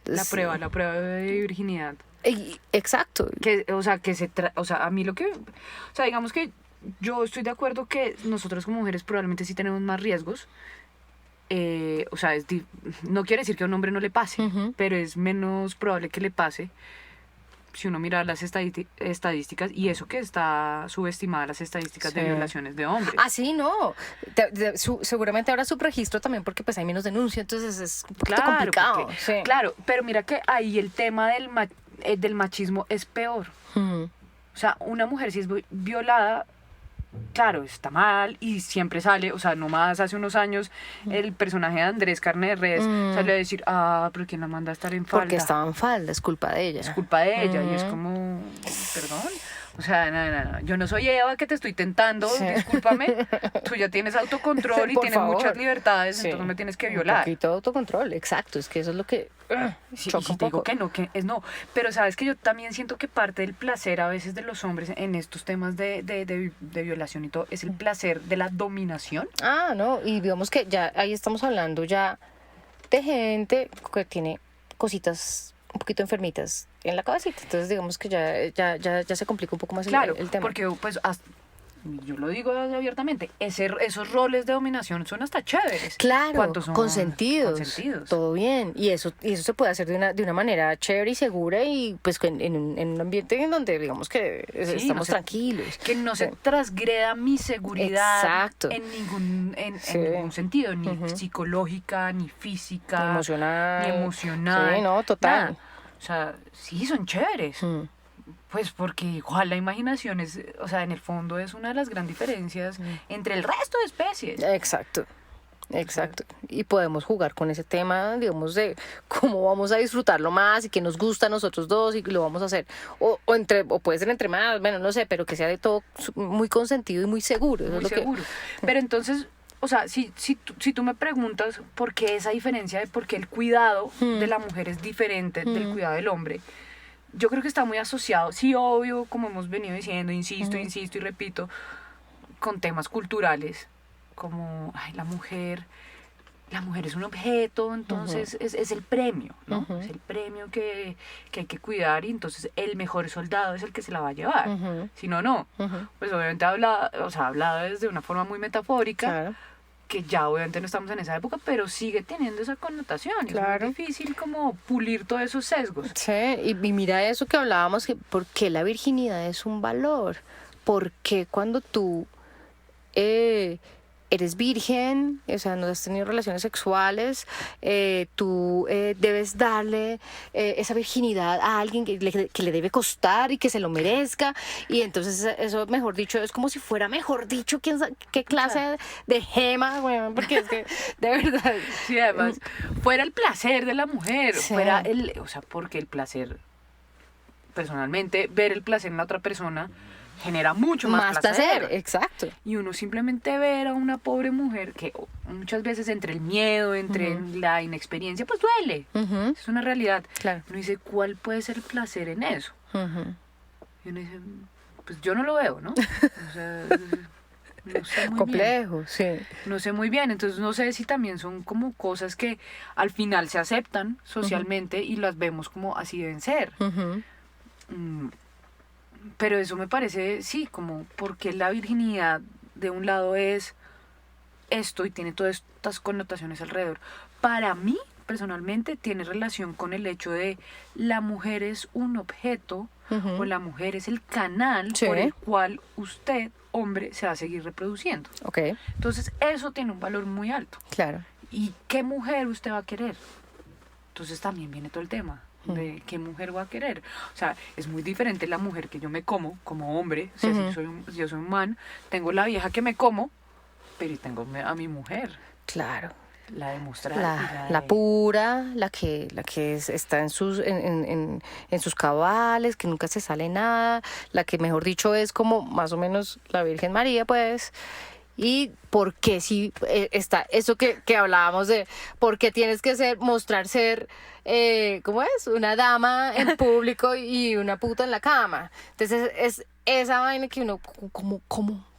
La prueba de virginidad. Exacto. O sea, a mí lo que... O sea, digamos que yo estoy de acuerdo que nosotros como mujeres probablemente sí tenemos más riesgos. O sea, no quiere decir que a un hombre no le pase, pero es menos probable que le pase si uno mira las estadísticas, y eso que está subestimada las estadísticas de violaciones de hombres. Ah, sí, no. Seguramente habrá subregistro también porque pues hay menos denuncia, entonces es un poquito complicado. Sí. Claro, pero mira que ahí el tema del machismo es peor. O sea, una mujer si es violada, claro, está mal y siempre sale, o sea, nomás hace unos años el personaje de Andrés Carne de Res salió a decir, pero ¿quién la manda a estar en falda? Porque estaba en falda, es culpa de ella. Es culpa de ella y es como, perdón. O sea, no, yo no soy Eva que te estoy tentando, discúlpame, tú ya tienes autocontrol y Por tienes favor. muchas libertades, Sí. entonces no me tienes que violar. Un poquito de autocontrol, exacto, es que eso es lo que Sí, choca y un te digo poco. que no, que es no. Pero sabes que yo también siento que parte del placer a veces de los hombres en estos temas de violación y todo es el placer de la dominación. Ah, no, y digamos que ya ahí estamos hablando ya de gente que tiene cositas un poquito enfermitas en la cabecita, entonces digamos que ya se complica un poco más Claro, el tema. porque pues yo lo digo abiertamente, esos roles de dominación son hasta chéveres. Claro, ¿Cuántos son consentidos, consentidos? todo bien, y eso se puede hacer de una manera chévere y segura y pues en un ambiente en donde digamos que Sí, estamos tranquilos. Que no se Sí. transgreda mi seguridad Exacto. en ningún Sí. ningún sentido, ni psicológica, ni física, Emocional. ni emocional. Sí, no, total. nada. O sea, sí, son chéveres. Pues porque igual la imaginación es, o sea, en el fondo es una de las grandes diferencias entre el resto de especies. Exacto. Exacto. Y podemos jugar con ese tema, digamos, de cómo vamos a disfrutarlo más y que nos gusta a nosotros dos y lo vamos a hacer. O puede ser entre más, bueno, no sé, pero que sea de todo muy consentido y muy seguro. Eso Muy es lo seguro. Pero entonces, o sea, si tú me preguntas por qué esa diferencia de por qué el cuidado de la mujer es diferente del cuidado del hombre, yo creo que está muy asociado, sí, obvio, como hemos venido diciendo, insisto y repito, con temas culturales, como, ay, la mujer es un objeto, entonces es el premio, ¿no? Es el premio que hay que cuidar y entonces el mejor soldado es el que se la va a llevar. Si no, no. Pues obviamente habla desde una forma muy metafórica, Claro. que ya obviamente no estamos en esa época, pero sigue teniendo esa connotación. Claro. Es muy difícil como pulir todos esos sesgos. Sí, y mira eso que hablábamos, que por qué la virginidad es un valor, porque cuando tú eres virgen, o sea, no has tenido relaciones sexuales, tú debes darle esa virginidad a alguien que le debe costar y que se lo merezca, y entonces eso, mejor dicho, es como si fuera, mejor dicho, qué clase de gema, bueno, porque es que, de verdad... Sí, además, fuera el placer de la mujer, Sí. fuera o sea, porque el placer, personalmente, ver el placer en la otra persona genera mucho más placer. Exacto. Y uno simplemente ver a una pobre mujer que muchas veces entre el miedo, entre la inexperiencia, pues duele. Es una realidad. Claro. Uno dice, ¿cuál puede ser el placer en eso? Y uno dice, pues yo no lo veo, ¿no? O sea, no sé muy Complejo, sí. bien. No sé muy bien, entonces no sé si también son como cosas que al final se aceptan socialmente y las vemos como así deben ser. Pero eso me parece, sí, como porque la virginidad de un lado es esto y tiene todas estas connotaciones alrededor. Para mí, personalmente, tiene relación con el hecho de la mujer es un objeto o la mujer es el canal Sí. por el cual usted, hombre, se va a seguir reproduciendo. Ok, Entonces, eso tiene un valor muy alto. claro. ¿Y qué mujer usted va a querer? Entonces también viene todo el tema de qué mujer va a querer. O sea, es muy diferente la mujer que yo me como hombre. O sea, si yo soy un man, tengo la vieja que me como, pero tengo a mi mujer. Claro. La de mostrar. la pura, está en sus cabales, que nunca se sale nada, la que mejor dicho es como más o menos la Virgen María, pues. Y por qué si está eso que hablábamos de por qué tienes que mostrar ser ¿cómo es? Una dama en público y una puta en la cama. Entonces es esa vaina que uno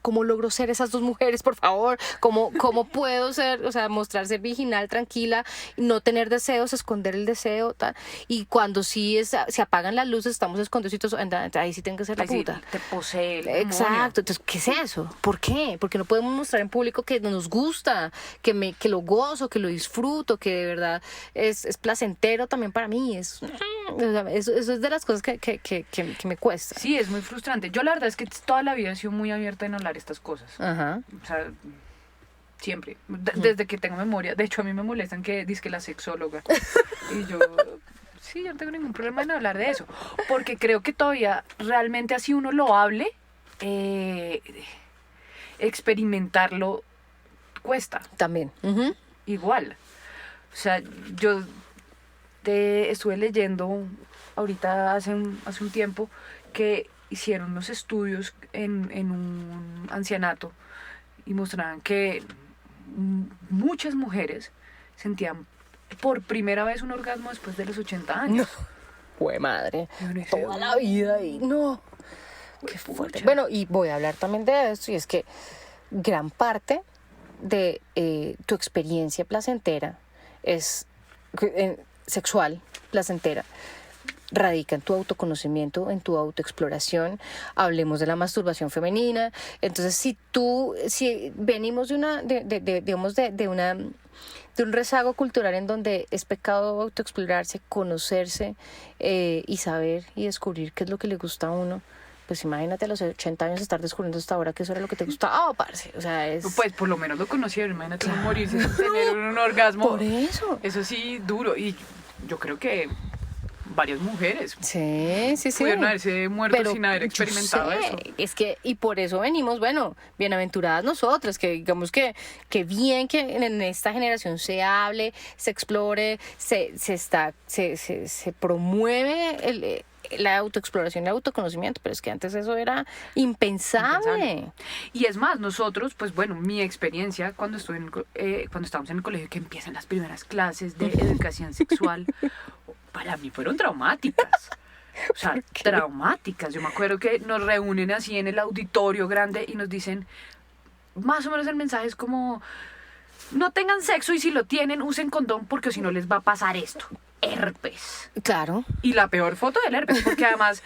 ¿cómo logro ser esas dos mujeres, por favor? ¿Cómo puedo ser, o sea, mostrar ser virginal, tranquila, no tener deseos, esconder el deseo, tal? Y cuando se apagan las luces, estamos escondidos, ahí sí tengo que ser la puta. Sí, te posee el demonio. Exacto, entonces, ¿qué es eso? ¿Por qué? Porque no podemos mostrar en público que nos gusta, que lo gozo, que lo disfruto, que de verdad es placentero también para mí. Eso es de las cosas que me cuesta. Sí, es muy frustrante. Yo la verdad es que toda la vida he sido muy abierta en hablar estas cosas. Ajá. O sea, siempre. Desde que tengo memoria. De hecho, a mí me molestan que dizque la sexóloga. Y yo... Sí, yo no tengo ningún problema en hablar de eso. Porque creo que todavía, realmente así uno lo hable, experimentarlo cuesta. También. Igual. O sea, yo estuve leyendo ahorita hace un tiempo que hicieron unos estudios en un ancianato y mostraban que muchas mujeres sentían por primera vez un orgasmo después de los 80 años. No. Jue madre. Dice, Toda la vida y no. Qué fuerte. Bueno, y voy a hablar también de esto, y es que gran parte de tu experiencia placentera es sexual, placentera, radica en tu autoconocimiento, en tu autoexploración. Hablemos de la masturbación femenina. Entonces, si venimos de un rezago cultural en donde es pecado autoexplorarse, conocerse y saber y descubrir qué es lo que le gusta a uno, pues imagínate a los 80 años estar descubriendo hasta ahora que eso era lo que te gustaba, parce. O sea, pues por lo menos lo conocieron, imagínate no morirse sin tener un orgasmo. Por eso. Eso sí, duro. Y yo creo que varias mujeres sí pudieron haberse muerto sin haber experimentado eso. Es que, y por eso venimos, bueno, bienaventuradas nosotras, que digamos que bien que en esta generación se hable, se explore, se promueve la autoexploración y el autoconocimiento, pero es que antes eso era impensable. Y es más, nosotros, pues bueno, mi experiencia cuando estábamos en el colegio, que empiezan las primeras clases de educación sexual, para mí fueron traumáticas. O sea, traumáticas. Yo me acuerdo que nos reúnen así en el auditorio grande y nos dicen, más o menos el mensaje es como, no tengan sexo y si lo tienen, usen condón porque si no les va a pasar esto. Herpes. Claro. Y la peor foto del herpes, porque además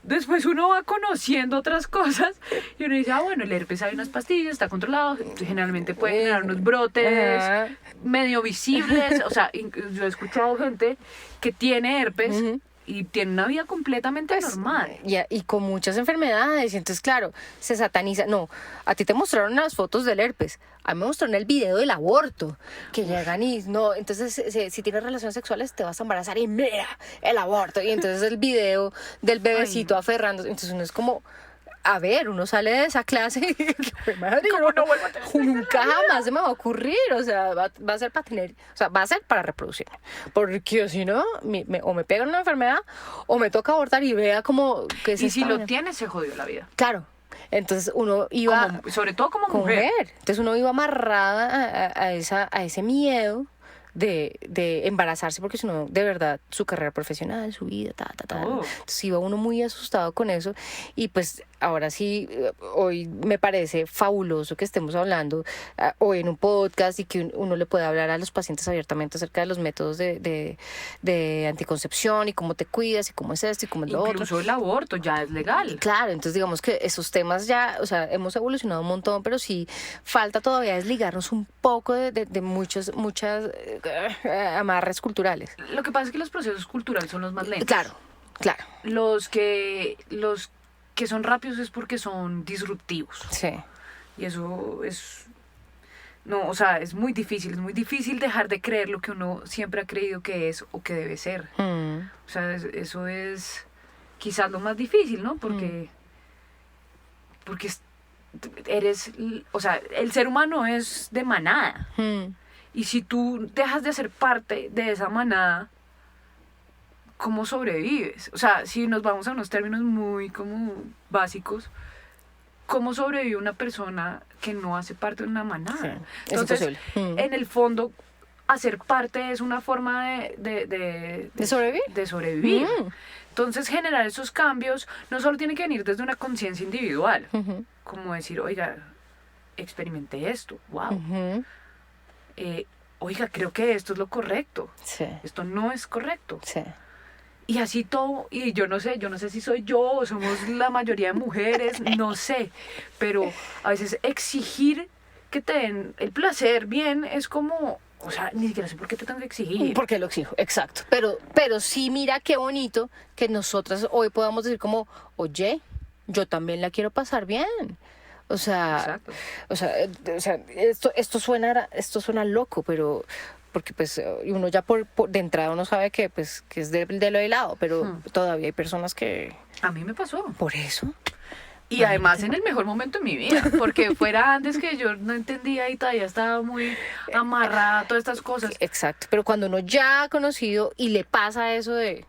después uno va conociendo otras cosas y uno dice, bueno, el herpes hay unas pastillas, está controlado, generalmente puede generar unos brotes medio visibles. O sea, yo he escuchado gente que tiene herpes y tiene una vida completamente normal. Y con muchas enfermedades. Y entonces, claro, se sataniza. No, a ti te mostraron las fotos del herpes. A mí me mostraron el video del aborto. Que llegan y no. Entonces, si tienes relaciones sexuales, te vas a embarazar y mira el aborto. Y entonces el video del bebecito aferrando. Entonces uno es como... A ver, uno sale de esa clase y madre, no vuelvo a tener nunca jamás se me va a ocurrir, o sea, va a ser para tener, o sea, va a ser para reproducir, porque si no, o me pegan una enfermedad o me toca abortar y vea como que y si lo tienes, se jodió la vida. Claro, entonces uno iba... sobre todo como mujer. Entonces uno iba amarrada a ese miedo de embarazarse, porque si no, de verdad, su carrera profesional, su vida, Entonces iba uno muy asustado con eso. Y pues ahora sí, hoy me parece fabuloso que estemos hablando hoy en un podcast y que uno le pueda hablar a los pacientes abiertamente acerca de los métodos de anticoncepción y cómo te cuidas y cómo es esto y cómo es lo otro. Incluso el aborto ya es legal. Claro, entonces digamos que esos temas ya, o sea, hemos evolucionado un montón, pero sí falta todavía desligarnos un poco de muchas amarres culturales. Lo que pasa es que los procesos culturales son los más lentos. Claro. Los que son rápidos es porque son disruptivos. Sí. Y eso es... No, o sea, es muy difícil dejar de creer lo que uno siempre ha creído que es o que debe ser. O sea, eso es quizás lo más difícil, ¿no? Porque eres... O sea, el ser humano es de manada. Y si tú dejas de ser parte de esa manada, ¿cómo sobrevives? O sea, si nos vamos a unos términos muy como básicos, ¿cómo sobrevive una persona que no hace parte de una manada? Sí, es Entonces, imposible. en el fondo, hacer parte es una forma ¿De sobrevivir? de sobrevivir. Mm. Entonces, generar esos cambios no solo tiene que venir desde una conciencia individual, Ujú, como decir, oiga, experimenté esto, wow. ujú. Oiga, creo que esto es lo correcto, Sí, esto no es correcto. sí. Y así todo, y yo no sé si soy yo o somos la mayoría de mujeres, no sé, pero a veces exigir que te den el placer bien es como, o sea, ni siquiera sé por qué te tengo que exigir. Porque lo exijo, exacto. Pero sí, mira qué bonito que nosotras hoy podamos decir como, oye, yo también la quiero pasar bien. O sea, Exacto. esto suena loco, pero porque pues uno ya de entrada uno sabe que pues que es de lo de lado, pero todavía hay personas que A mí me pasó. por eso. Y además en el mejor momento de mi vida, porque fuera antes que yo no entendía y todavía estaba muy amarrada a todas estas cosas. Exacto, pero cuando uno ya ha conocido y le pasa eso de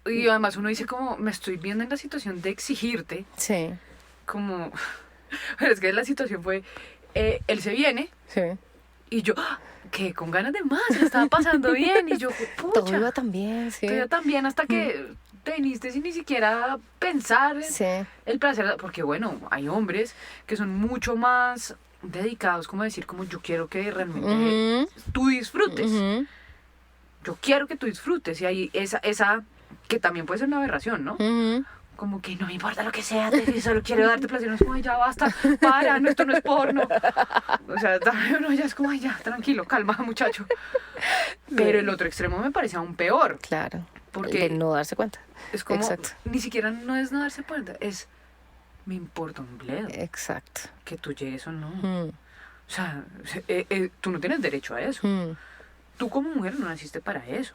Y además uno dice como, me estoy viendo en la situación de exigirte, sí, como, pero es que la situación fue, él se viene sí. y yo, que con ganas de más, me estaba pasando bien y yo, Todo pucha, iba tan bien, sí. todo iba tan bien hasta que te viniste sin ni siquiera pensar en Sí. el placer, porque bueno, hay hombres que son mucho más dedicados, como decir, como yo quiero que realmente Ujú, tú disfrutes. ujú, Yo quiero que tú disfrutes. Y hay esa que también puede ser una aberración, ¿no? ujú. Como que no me importa lo que sea, solo quiero darte placer. No es como, "Ay, ya basta, para, no, esto no es porno". O sea, uno ya es como, "Ay, ya, tranquilo, calma, muchacho". Pero el otro extremo me parece aún peor. Claro. Porque De no darse cuenta. es como, Exacto. ni siquiera no es no darse cuenta, es, me importa un bledo Exacto. que tú llegues o no. Mm, O sea, tú no tienes derecho a eso. mm. Tú como mujer no naciste para eso.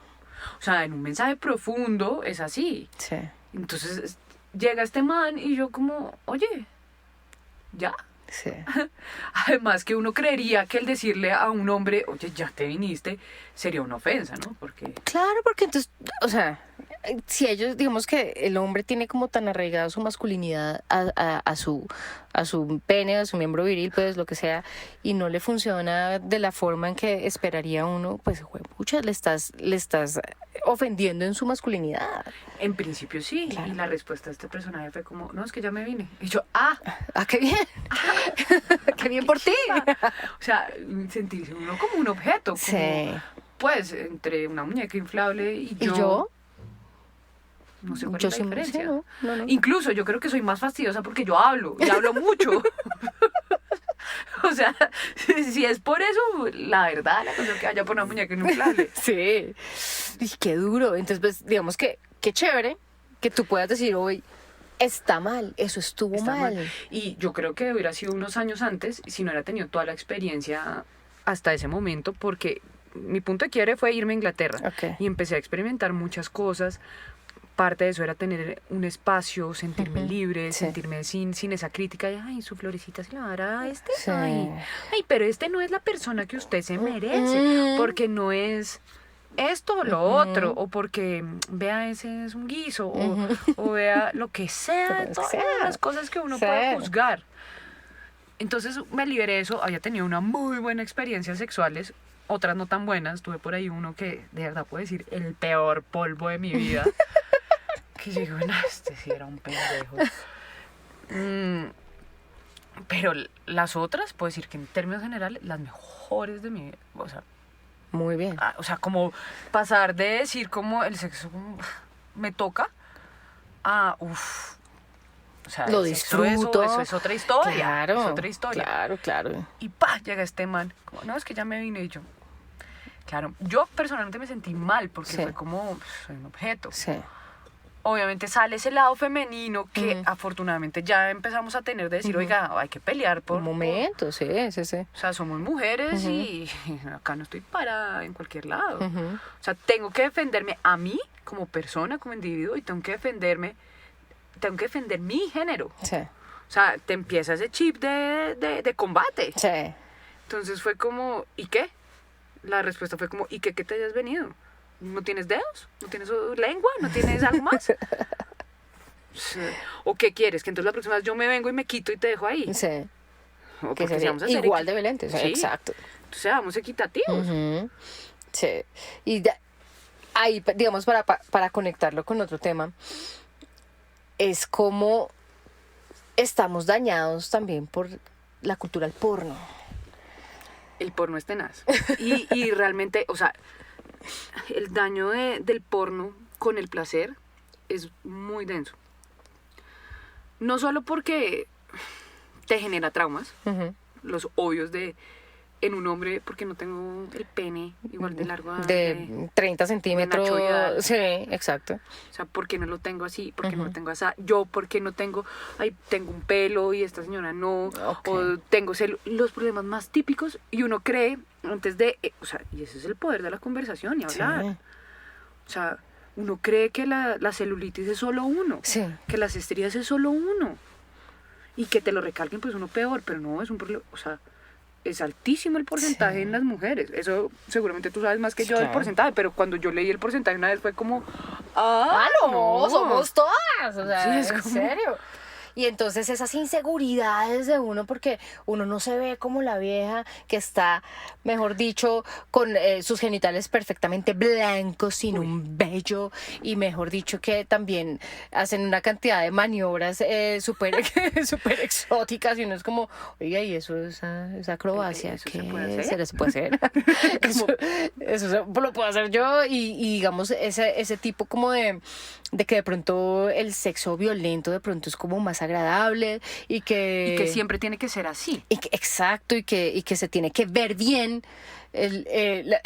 O sea, en un mensaje profundo es así. Sí. Entonces llega este man y yo como, oye, ya. Sí. Además que uno creería que el decirle a un hombre, oye, ya te viniste, sería una ofensa, ¿no? Porque Claro, porque entonces, o sea, si ellos, digamos que el hombre tiene como tan arraigada su masculinidad a su pene, a su miembro viril, pues lo que sea, y no le funciona de la forma en que esperaría uno, pues, pucha, le estás ofendiendo en su masculinidad. en principio sí. Claro. Y la respuesta de este personaje fue como, no, es que ya me vine. Y yo, ¡Ah, qué bien! ¡Qué bien por ti! o sea, sentirse uno como un objeto. Como, Sí. pues, entre una muñeca inflable y ¿Y yo. yo? No sé cuál Yo es la sí, diferencia. sí, no. Incluso yo creo que soy más fastidiosa porque yo hablo, y hablo mucho. O sea, si es por eso, la verdad, la cosa que haya por una muñeca inflable. Sí. Y qué duro. Entonces, pues, digamos que qué chévere que tú puedas decir hoy, está mal, eso estuvo Está mal. mal. Y yo creo que hubiera sido unos años antes si no hubiera tenido toda la experiencia hasta ese momento, porque mi punto de quiebre fue irme a Inglaterra. Ok. Y empecé a experimentar muchas cosas. Parte de eso era tener un espacio, sentirme libre, Sí. sentirme sin esa crítica de, ay, su florecita se la dará a este. Sí. Ay, pero este no es la persona que usted se merece, porque no es esto o lo otro, o porque vea, ese es un guiso, o vea lo que sea, Lo que todas sea. las cosas que uno Sí. puede juzgar. Entonces me liberé de eso, había tenido una muy buena experiencias sexuales, otras no tan buenas, tuve por ahí uno que de verdad puedo decir el peor polvo de mi vida, que yo digo, no, este sí era un pendejo. Pero las otras, puedo decir que en términos generales, las mejores de mi vida, o sea, Muy bien. como pasar de decir como el sexo me toca a, uff, o sea, Lo el sexo, disfruto. eso es otra historia, Claro. es otra historia. Claro. Y pa, llega este man, como, no, es que ya me vine y yo. Claro, yo personalmente me sentí mal porque Sí. fue como, soy un objeto. Sí. Obviamente sale ese lado femenino que afortunadamente ya empezamos a tener de decir, oiga, hay que pelear por... Un momento, sí. O sea, somos mujeres y acá no estoy parada en cualquier lado. O sea, tengo que defenderme a mí como persona, como individuo, y tengo que defender mi género. Sí. O sea, te empieza ese chip de combate. Sí. Entonces fue como, ¿y qué? la respuesta fue como, ¿y qué te hayas venido? ¿No tienes dedos? ¿No tienes lengua? ¿No tienes algo más? ¿O qué quieres? Que entonces la próxima vez yo me vengo y me quito y te dejo ahí. Sí. O Que porque sería vamos a ser igual de violento. Sí. Exacto. Entonces seamos equitativos. Ujú. Sí. Y ahí, digamos, para conectarlo con otro tema, es como estamos dañados también por la cultura del porno. El porno es tenaz. Y realmente, o sea, el daño del porno con el placer es muy denso. No solo porque te genera traumas, Ujú. los obvios en un hombre, porque no tengo el pene igual de largo De 30 centímetros. Nacho Vidal. Sí, exacto. O sea, ¿por qué no lo tengo así? ¿Por qué no Ujú. lo tengo así? Yo, ¿por qué no tengo? Ay, tengo un pelo y esta señora no. Ok. O tengo los problemas más típicos y uno cree antes de... o sea, y ese es el poder de la conversación y hablar. Sí. O sea, uno cree que la celulitis es solo uno. Sí. Que las estrías es solo uno. Y que te lo recalquen, pues uno peor, pero no, es un problema... O sea, es altísimo el porcentaje Sí. en las mujeres. Eso seguramente tú sabes más que Sí, yo del claro. porcentaje, pero cuando yo leí el porcentaje una vez fue como... Ah, no, somos todas. O sea, Sí, es en como- serio. Y entonces esas inseguridades de uno, porque uno no se ve como la vieja que está, mejor dicho, con sus genitales perfectamente blancos, sin un vello, y mejor dicho que también hacen una cantidad de maniobras súper súper exóticas, y uno es como, oiga, ¿y eso esa acrobacia? ¿Eso ¿Qué se puede hacer? se puede hacer? Eso lo puedo hacer yo, y digamos, ese tipo como de que de pronto el sexo violento de pronto es como más agradable y que siempre tiene que ser así. exacto, y que se tiene que ver bien el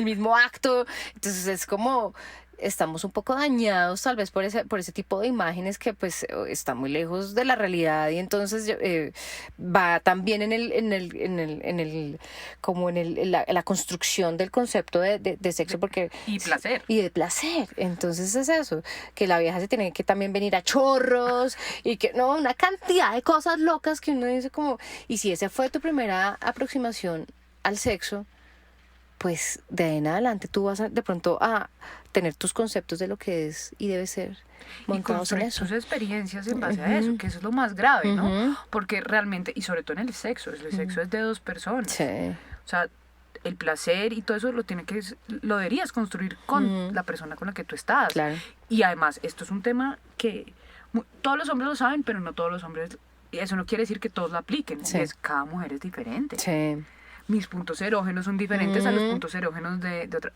mismo acto. Entonces es como estamos un poco dañados tal vez por ese tipo de imágenes que pues está muy lejos de la realidad, y entonces va también como en la construcción del concepto de sexo, porque Y placer. y de placer. Entonces es eso, que la vieja se tiene que también venir a chorros y que no, una cantidad de cosas locas que uno dice como, y si esa fue tu primera aproximación al sexo, pues de ahí en adelante tú vas de pronto a tener tus conceptos de lo que es y debe ser Y montados en construir eso. tus experiencias en base a eso, que eso es lo más grave, ¿no? Ujú. Porque realmente, y sobre todo en el sexo es de dos personas. Sí. O sea, el placer y todo eso lo deberías construir con la persona con la que tú estás. Claro. Y además, esto es un tema que todos los hombres lo saben, pero no todos los hombres, y eso no quiere decir que todos lo apliquen. Sí. Cada mujer es diferente. Sí. Mis puntos erógenos son diferentes a los puntos erógenos de otra.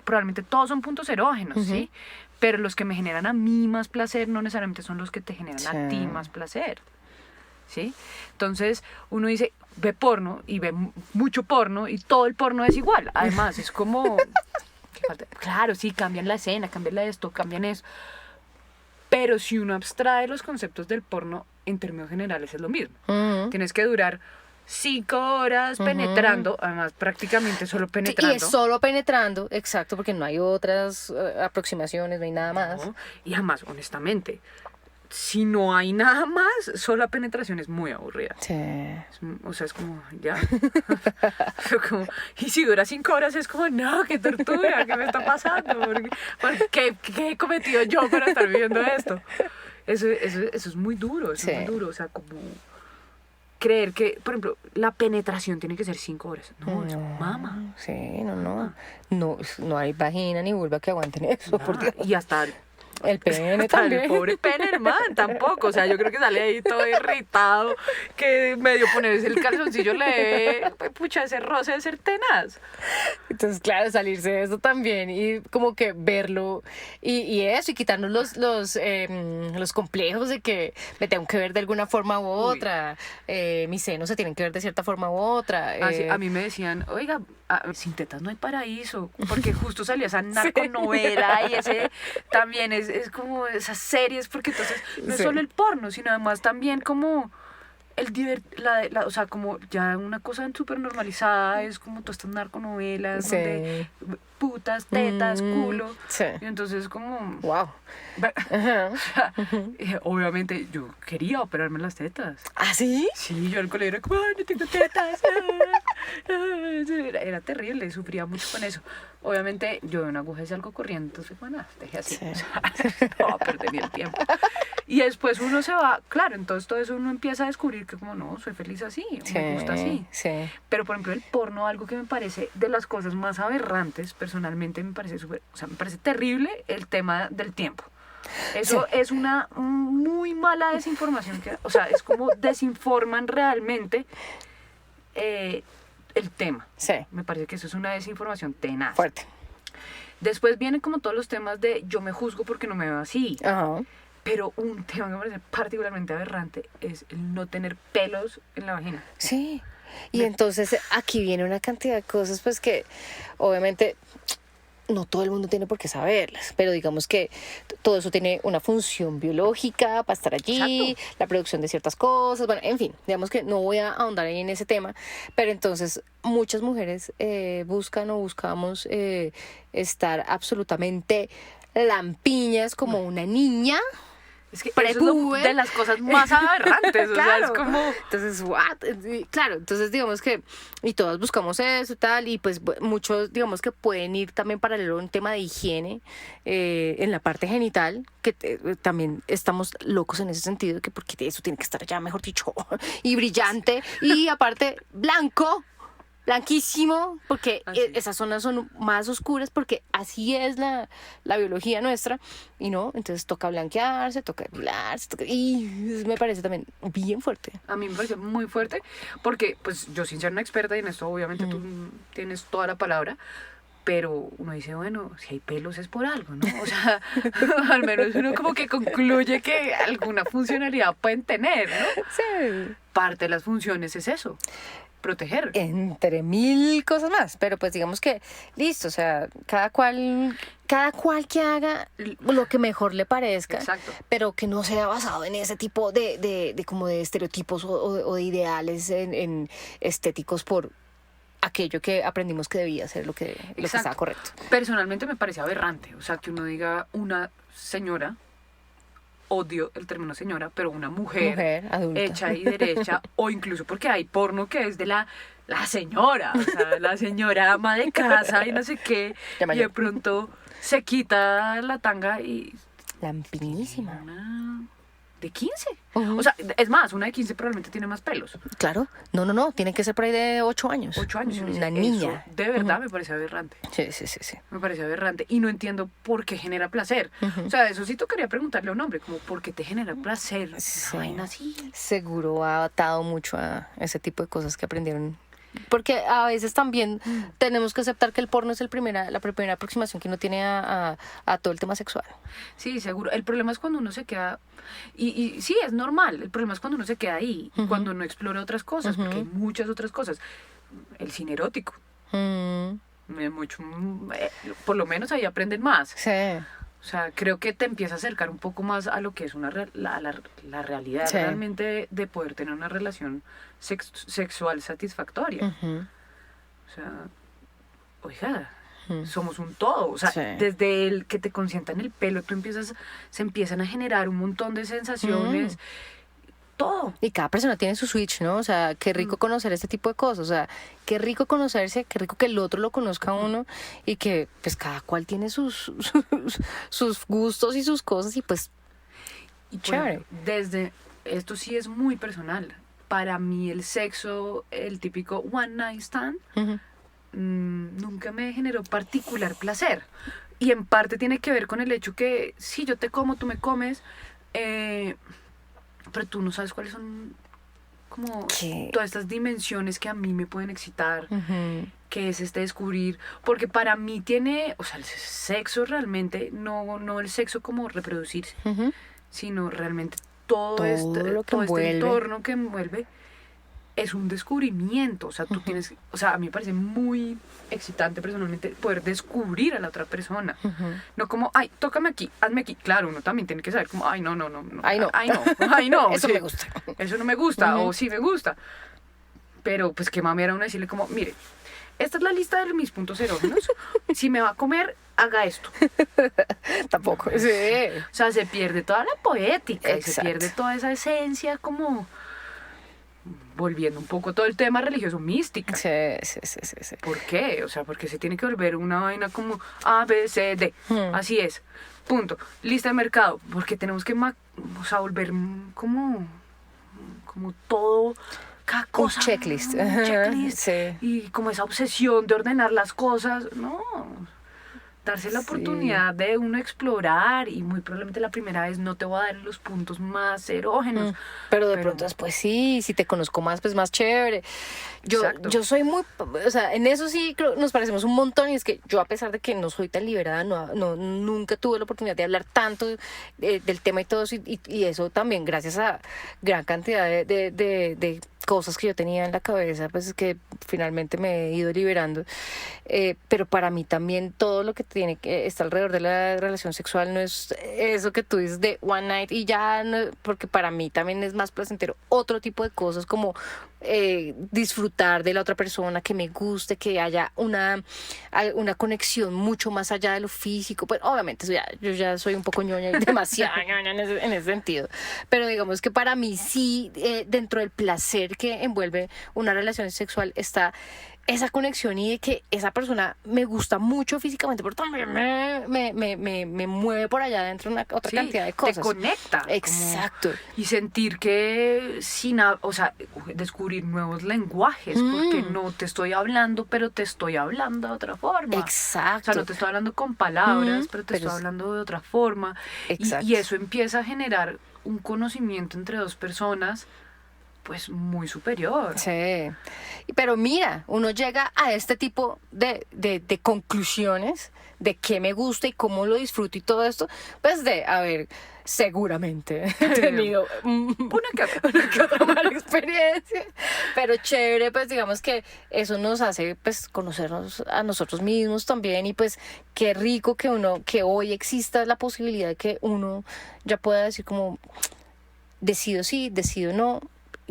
Probablemente todos son puntos erógenos, ¿sí? Pero los que me generan a mí más placer no necesariamente son los que te generan a ti más placer, ¿sí? Entonces uno dice, ve porno y ve mucho porno y todo el porno es igual. Además, es como... Claro, sí, cambian la escena, cambian esto, cambian eso. Pero si uno abstrae los conceptos del porno, en términos generales es lo mismo. Tienes que durar 5 horas penetrando, además prácticamente solo penetrando. Y es solo penetrando, exacto, porque no hay otras aproximaciones, no hay nada más. ¿No? Y además, honestamente, si no hay nada más, solo la penetración es muy aburrida. Sí. O sea, es como, ya. Y si dura 5 horas, es como, no, qué tortura, ¿qué me está pasando? ¿Qué he cometido yo para estar viviendo esto? Eso es muy duro, eso es muy duro. O sea, como creer que, por ejemplo, la penetración tiene que ser 5 horas. No, es mama. Sí, no hay vagina ni vulva que aguanten eso, por Dios. Y hasta El pene hasta también. el pobre pene, hermano, tampoco. O sea, yo creo que sale ahí todo irritado, que medio ponerse el calzoncillo le pucha, ese roce de ser tenaz. Entonces, claro, salirse de eso también y como que verlo y eso, y quitarnos los complejos de que me tengo que ver de alguna forma u otra, mis senos se tienen que ver de cierta forma u otra. A mí me decían, oiga, sin tetas no hay paraíso, porque justo salía esa narconovela y ese también es como esas series, porque entonces no es solo el porno, sino además también como o sea, como ya una cosa súper normalizada es como todas estas narconovelas donde putas, tetas, culo. Sí. Y entonces como... Wow. Obviamente yo quería operarme las tetas. ¿Ah, sí? Sí, yo al colegio era como, ay, no tengo tetas. Era terrible, sufría mucho con eso. Obviamente yo de una aguja y salgo corriendo, entonces bueno, dejé así, Sí. o sea, no va a perder ni el tiempo. Y después uno se va, claro, entonces todo eso uno empieza a descubrir que como no, soy feliz así, me gusta así. Sí. Pero por ejemplo el porno, algo que me parece de las cosas más aberrantes, personalmente me parece súper, o sea, me parece terrible el tema del tiempo. Eso es una muy mala desinformación, o sea, es como desinforman realmente el tema. Sí. Me parece que eso es una desinformación tenaz. Fuerte. Después vienen como todos los temas de yo me juzgo porque no me veo así. Ajá. Pero un tema que me parece particularmente aberrante es el no tener pelos en la vagina. Sí. Y entonces aquí viene una cantidad de cosas, pues que obviamente no todo el mundo tiene por qué saberlas, pero digamos que todo eso tiene una función biológica para estar allí, Exacto. la producción de ciertas cosas, bueno, en fin, digamos que no voy a ahondar ahí en ese tema, pero entonces muchas mujeres buscan o buscamos estar absolutamente lampiñas como una niña. Es que eso es de las cosas más aberrantes. Claro. O sea, es como... Entonces, what? Claro, entonces digamos que, y todas buscamos eso y tal, y pues muchos, digamos que pueden ir también paralelo a un tema de higiene en la parte genital, que también estamos locos en ese sentido, que porque eso tiene que estar ya, mejor dicho, y brillante, y aparte blanco. Blanquísimo, porque esas zonas son más oscuras, porque así es la biología nuestra, y no, entonces toca blanquearse, toca depilarse, y me parece también bien fuerte. A mí me parece muy fuerte, porque pues yo sin ser una experta y en esto obviamente tú tienes toda la palabra, pero uno dice, bueno, si hay pelos es por algo, ¿no? O sea, al menos uno como que concluye que alguna funcionalidad pueden tener, ¿no? Sí. Parte de las funciones es eso. Proteger. Entre mil cosas más, pero pues digamos que listo, o sea, cada cual que haga lo que mejor le parezca. Exacto. Pero que no sea basado en ese tipo de como de estereotipos o de ideales en estéticos por aquello que aprendimos que debía ser lo que estaba correcto. Personalmente me parece aberrante, o sea, que uno diga una señora, odio el término señora, pero una mujer adulta. hecha y derecha, o incluso porque hay porno que es de la señora, o sea, la señora ama de casa y no sé qué, y de pronto se quita la tanga y... Lampinísima. Una de 15. O sea, es más, una de 15 probablemente tiene más pelos. Claro. No, tiene que ser por ahí de 8 años. 8 años. Una niña. Eso, de verdad me parece aberrante. Sí. Me parece aberrante. Y no entiendo por qué genera placer. O sea, eso sí tocaría preguntarle a un hombre, como, ¿por qué te genera placer? Sí. Una vaina así. Seguro ha atado mucho a ese tipo de cosas que aprendieron. Porque a veces también tenemos que aceptar que el porno es la primera aproximación que uno tiene a todo el tema sexual. Sí, seguro. El problema es cuando uno se queda... Y sí, es normal. El problema es cuando uno se queda ahí, cuando no explora otras cosas, porque hay muchas otras cosas. El cine erótico. Por lo menos ahí aprenden más. Sí. O sea, creo que te empieza a acercar un poco más a lo que es la realidad realmente de poder tener una relación sexual satisfactoria. O sea, oiga, somos un todo. O sea, desde el que te consientan el pelo, se empiezan a generar un montón de sensaciones. Todo. Y cada persona tiene su switch, ¿no? O sea, qué rico conocer este tipo de cosas. O sea, qué rico conocerse, qué rico que el otro lo conozca a uno y que pues cada cual tiene sus gustos y sus cosas y pues chévere. Desde, esto sí es muy personal. Para mí el sexo, el típico one night stand, nunca me generó particular placer. Y en parte tiene que ver con el hecho que si yo te como, tú me comes, pero tú no sabes cuáles son como todas estas dimensiones que a mí me pueden excitar, que es descubrir, porque para mí tiene, o sea, el sexo realmente, no el sexo como reproducirse, sino realmente todo este entorno que envuelve es un descubrimiento. O sea, tú tienes, o sea, a mí me parece muy excitante personalmente poder descubrir a la otra persona. No como, ay, tócame aquí, hazme aquí. Claro, uno también tiene que saber como, ay, no. Ay, no. Eso me gusta. Eso no me gusta, o sí me gusta. Pero pues qué mami era uno decirle como, mire, esta es la lista de mis puntos erógenos. Si me va a comer, haga esto. Tampoco. Sí. O sea, se pierde toda la poética. Exacto. Y se pierde toda esa esencia como volviendo un poco todo el tema religioso mística. Sí, sí, sí, sí, sí. ¿Por qué? O sea, porque se tiene que volver una vaina como A, B, C, D. Así es. Punto. Lista de mercado. Porque tenemos que o sea, volver como todo, cada cosa. Un checklist. Un checklist. Sí. Y como esa obsesión de ordenar las cosas. No. Darse la Sí. oportunidad de uno explorar, y muy probablemente la primera vez no te voy a dar los puntos más erógenos. Pero de pronto después sí, si te conozco más, pues más chévere. Exacto. Yo soy muy, o sea, en eso sí creo, nos parecemos un montón, y es que yo, a pesar de que no soy tan liberada, nunca tuve la oportunidad de hablar tanto del tema y todo eso, y eso también gracias a gran cantidad de cosas que yo tenía en la cabeza, pues es que finalmente me he ido liberando. Pero para mí también todo lo que tiene que está alrededor de la relación sexual no es eso que tú dices de one night y ya, no, porque para mí también es más placentero otro tipo de cosas, como disfrutar de la otra persona, que me guste, que haya una conexión mucho más allá de lo físico. Pues obviamente eso yo ya soy un poco ñoña y demasiado ñoña en ese sentido, pero digamos que para mí sí, dentro del placer que envuelve una relación sexual está esa conexión, y de que esa persona me gusta mucho físicamente, pero también me mueve por allá dentro otra Sí, cantidad de cosas. te conecta. Exacto. Y sentir que o sea, descubrir nuevos lenguajes, porque no te estoy hablando, pero te estoy hablando de otra forma. Exacto. O sea, no te estoy hablando con palabras, pero te pero estoy hablando de otra forma. Exacto. Y eso empieza a generar un conocimiento entre dos personas, pues muy superior. Sí. Pero mira, uno llega a este tipo de conclusiones de qué me gusta y cómo lo disfruto y todo esto, pues a ver, seguramente he tenido una que otra mala experiencia, pero chévere, pues digamos que eso nos hace pues conocernos a nosotros mismos también, y pues qué rico que hoy exista la posibilidad de que uno ya pueda decir como decido sí, decido no,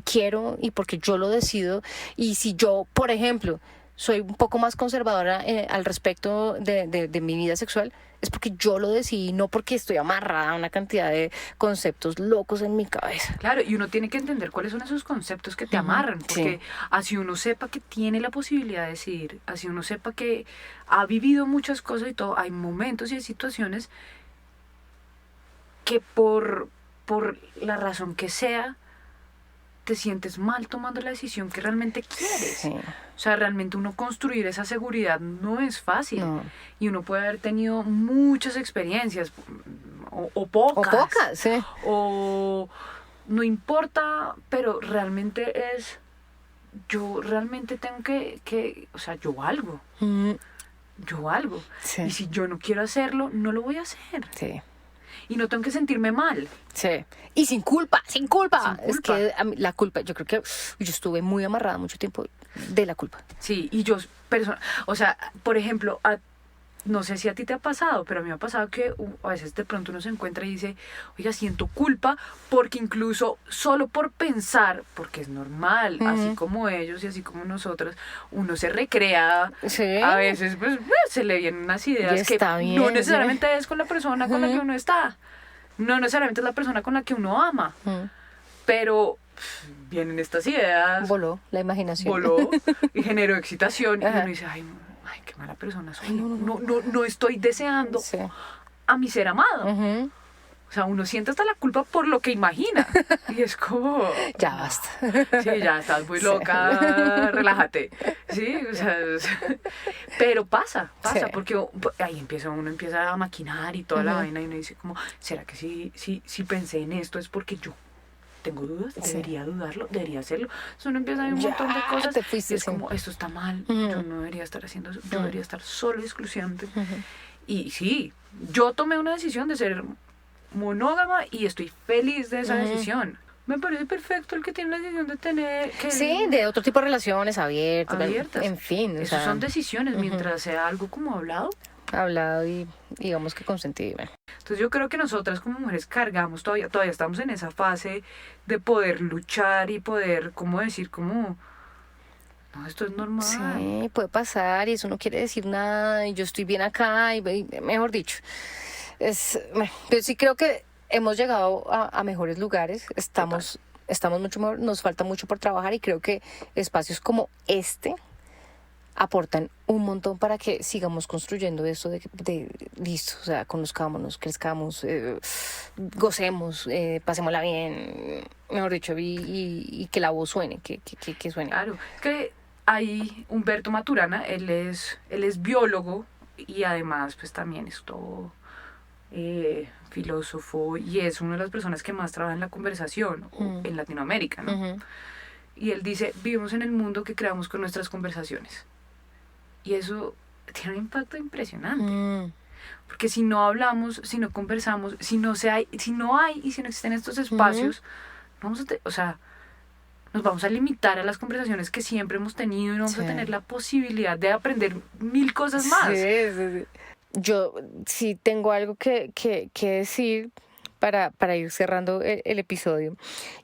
quiero, y porque yo lo decido. Y si yo, por ejemplo, soy un poco más conservadora al respecto de mi vida sexual, es porque yo lo decidí, no porque estoy amarrada a una cantidad de conceptos locos en mi cabeza. Claro, y uno tiene que entender cuáles son esos conceptos que te amarran, porque así uno sepa que tiene la posibilidad de decidir, así uno sepa que ha vivido muchas cosas y todo, hay momentos y hay situaciones que por la razón que sea, te sientes mal tomando la decisión que realmente quieres. Sí. O sea, realmente uno construir esa seguridad no es fácil. No. Y uno puede haber tenido muchas experiencias, o pocas. O pocas, sí. O no importa, pero realmente yo realmente tengo o sea, yo valgo. Yo valgo. Sí. Y si yo no quiero hacerlo, no lo voy a hacer. Sí. Y no tengo que sentirme mal. Sí. Y sin culpa, sin culpa. Sin Es culpa. que la culpa, yo creo que yo estuve muy amarrada mucho tiempo de la culpa. Sí, y yo, o sea, por ejemplo, no sé si a ti te ha pasado, pero a mí me ha pasado que a veces de pronto uno se encuentra y dice, oiga, siento culpa, porque incluso solo por pensar, porque es normal, así como ellos y así como nosotras, uno se recrea, Sí. a veces pues se le vienen unas ideas Y que está bien, no necesariamente es con la persona con la que uno está, no necesariamente es la persona con la que uno ama, pero vienen estas ideas, Voló la imaginación. voló y generó excitación, y Ajá. uno dice, ay, qué mala persona soy. No estoy deseando Sí. a mi ser amado. Ujú. O sea, uno siente hasta la culpa por lo que imagina. Y es como... Ya basta. Sí, ya estás muy loca, relájate. Sí, o sea, pero pasa, Sí. porque ahí uno empieza a maquinar y toda la vaina, y uno dice como, ¿será que si pensé en esto es porque yo tengo dudas? ¿Debería dudarlo? ¿Debería hacerlo? Entonces uno empieza a ver un Ya montón de cosas, te fuiste, y es sí. como, esto está mal, yo no debería estar haciendo eso, yo debería estar solo y exclusivamente. Y sí, yo tomé una decisión de ser monógama y estoy feliz de esa decisión. Me parece perfecto el que tiene la decisión de tener... Sí, de otro tipo de relaciones abiertas. Abiertas. En fin. Esas son decisiones, mientras sea algo como hablado. Hablado y digamos que consentido. Bueno. Entonces yo creo que nosotras como mujeres cargamos, todavía estamos en esa fase de poder luchar y poder, ¿cómo decir? Como, no, esto es normal. Sí, puede pasar y eso no quiere decir nada, y yo estoy bien acá, y mejor dicho. Yo sí creo que hemos llegado a mejores lugares, estamos estamos mucho mejor, nos falta mucho por trabajar y creo que espacios como este aportan un montón para que sigamos construyendo eso de listo, o sea, conozcámonos, crezcamos, gocemos, pasémosla bien, mejor dicho, y que la voz suene, que suene. Claro, que hay Humberto Maturana, él es biólogo y además pues también es todo filósofo y es una de las personas que más trabaja en la conversación en Latinoamérica, ¿no? Y él dice, vivimos en el mundo que creamos con nuestras conversaciones. Y eso tiene un impacto impresionante. Porque si no hablamos, si no conversamos, si no hay y si no existen estos espacios, nos vamos a limitar a las conversaciones que siempre hemos tenido y no vamos a tener la posibilidad de aprender 1000 cosas más. Sí. Yo sí tengo algo que decir para ir cerrando el episodio,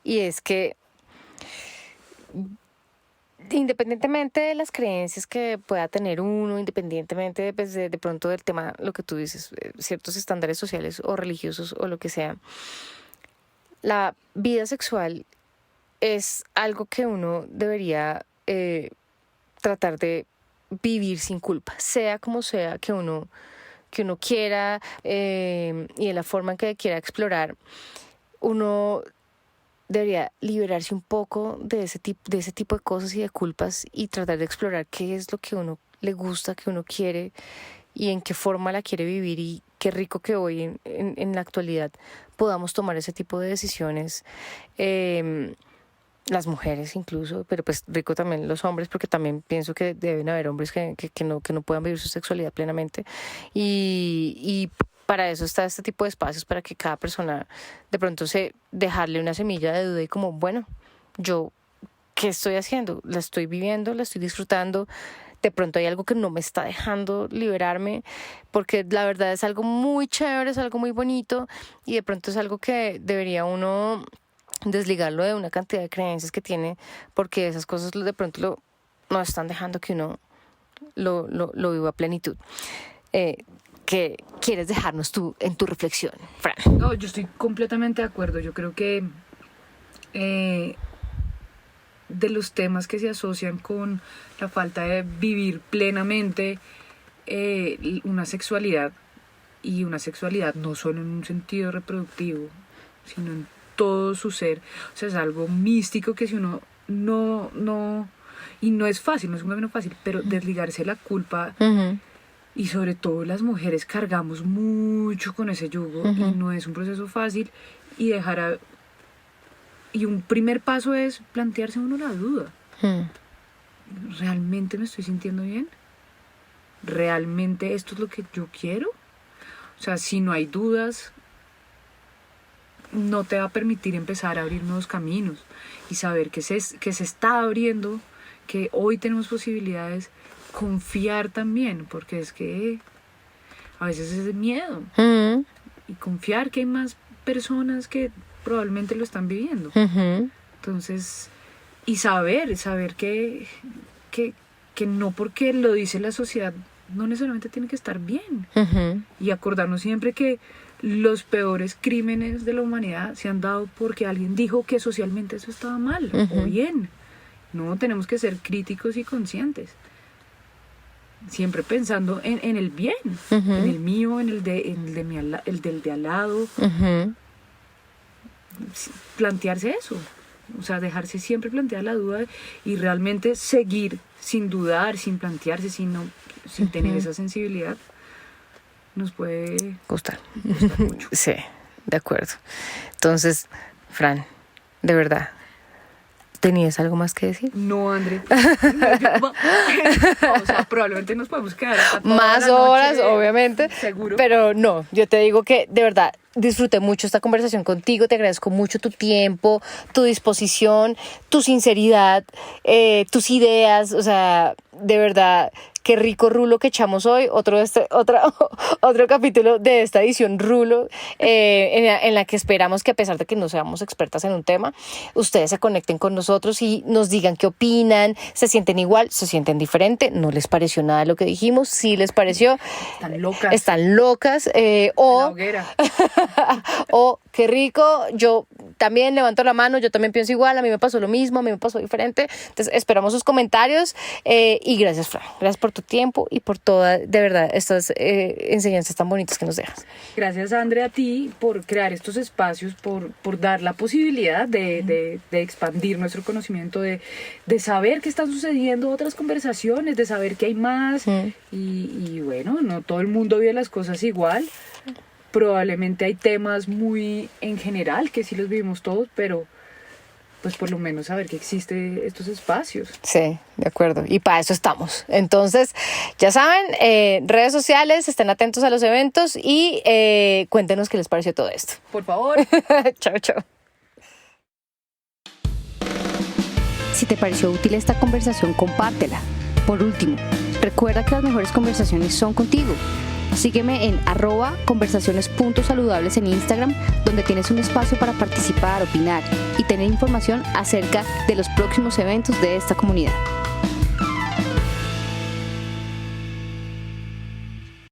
y es que independientemente de las creencias que pueda tener uno, independientemente pues, de pronto del tema, lo que tú dices, ciertos estándares sociales o religiosos o lo que sea, la vida sexual es algo que uno debería tratar de vivir sin culpa, sea como sea que uno quiera y en la forma en que quiera explorar, uno debería liberarse un poco de ese tipo de cosas y de culpas y tratar de explorar qué es lo que a uno le gusta, que uno quiere y en qué forma la quiere vivir, y qué rico que hoy en la actualidad podamos tomar ese tipo de decisiones, las mujeres incluso, pero pues rico también los hombres, porque también pienso que deben haber hombres que no puedan vivir su sexualidad plenamente, y para eso está este tipo de espacios, para que cada persona de pronto dejarle una semilla de duda y como, bueno, yo, ¿qué estoy haciendo? ¿La estoy viviendo? ¿La estoy disfrutando? De pronto hay algo que no me está dejando liberarme, porque la verdad es algo muy chévere, es algo muy bonito, y de pronto es algo que debería uno desligarlo de una cantidad de creencias que tiene, porque esas cosas de pronto no están dejando que uno lo viva a plenitud. ¿Qué quieres dejarnos tú en tu reflexión, Fran? No, yo estoy completamente de acuerdo. Yo creo que de los temas que se asocian con la falta de vivir plenamente una sexualidad, y una sexualidad no solo en un sentido reproductivo, sino en todo su ser, o sea, es algo místico que si uno y no es fácil, no es un camino fácil, pero desligarse la culpa. Y sobre todo las mujeres cargamos mucho con ese yugo, y no es un proceso fácil, y y un primer paso es plantearse uno la duda. ¿Realmente me estoy sintiendo bien? ¿Realmente esto es lo que yo quiero? O sea, si no hay dudas, no te va a permitir empezar a abrir nuevos caminos y saber que se está abriendo, que hoy tenemos posibilidades. Confiar también, porque es que a veces es de miedo, y confiar que hay más personas que probablemente lo están viviendo. Entonces, y saber que no porque lo dice la sociedad no necesariamente tiene que estar bien, y acordarnos siempre que los peores crímenes de la humanidad se han dado porque alguien dijo que socialmente eso estaba mal o bien. No, tenemos que ser críticos y conscientes, siempre pensando en el bien, en el mío, en el del de al lado. Plantearse eso, o sea, dejarse siempre plantear la duda y realmente seguir sin dudar, sin plantearse, sin tener esa sensibilidad, nos puede gustar mucho. Sí, de acuerdo. Entonces, Fran, de verdad, ¿tenías algo más que decir? No, André. O sea, probablemente nos podemos quedar hasta toda más la horas, noche, obviamente. Seguro. Pero no, yo te digo que de verdad disfruté mucho esta conversación contigo. Te agradezco mucho tu tiempo, tu disposición, tu sinceridad, tus ideas. O sea, de verdad, qué rico rulo que echamos hoy. Otro capítulo de esta edición rulo, en la que esperamos que, a pesar de que no seamos expertas en un tema, ustedes se conecten con nosotros y nos digan qué opinan, se sienten igual, se sienten diferente, no les pareció nada de lo que dijimos, sí les pareció, están locas, o qué rico, yo también levanto la mano, yo también pienso igual, a mí me pasó lo mismo, a mí me pasó diferente. Entonces esperamos sus comentarios y gracias, Fran, gracias por tu tiempo y por todas, de verdad, estas enseñanzas tan bonitas que nos dejas. Gracias, Andrea, a ti por crear estos espacios, por dar la posibilidad de expandir nuestro conocimiento, de saber qué están sucediendo otras conversaciones, de saber que hay más y bueno, no todo el mundo ve las cosas igual. Probablemente hay temas muy en general que sí los vivimos todos, pero pues por lo menos saber que existen estos espacios. Sí, de acuerdo. Y para eso estamos. Entonces, ya saben, redes sociales, estén atentos a los eventos y cuéntenos qué les pareció todo esto. Por favor. Chao, chao. Si te pareció útil esta conversación, compártela. Por último, recuerda que las mejores conversaciones son contigo. Sígueme en @conversaciones.saludables en Instagram, donde tienes un espacio para participar, opinar y tener información acerca de los próximos eventos de esta comunidad.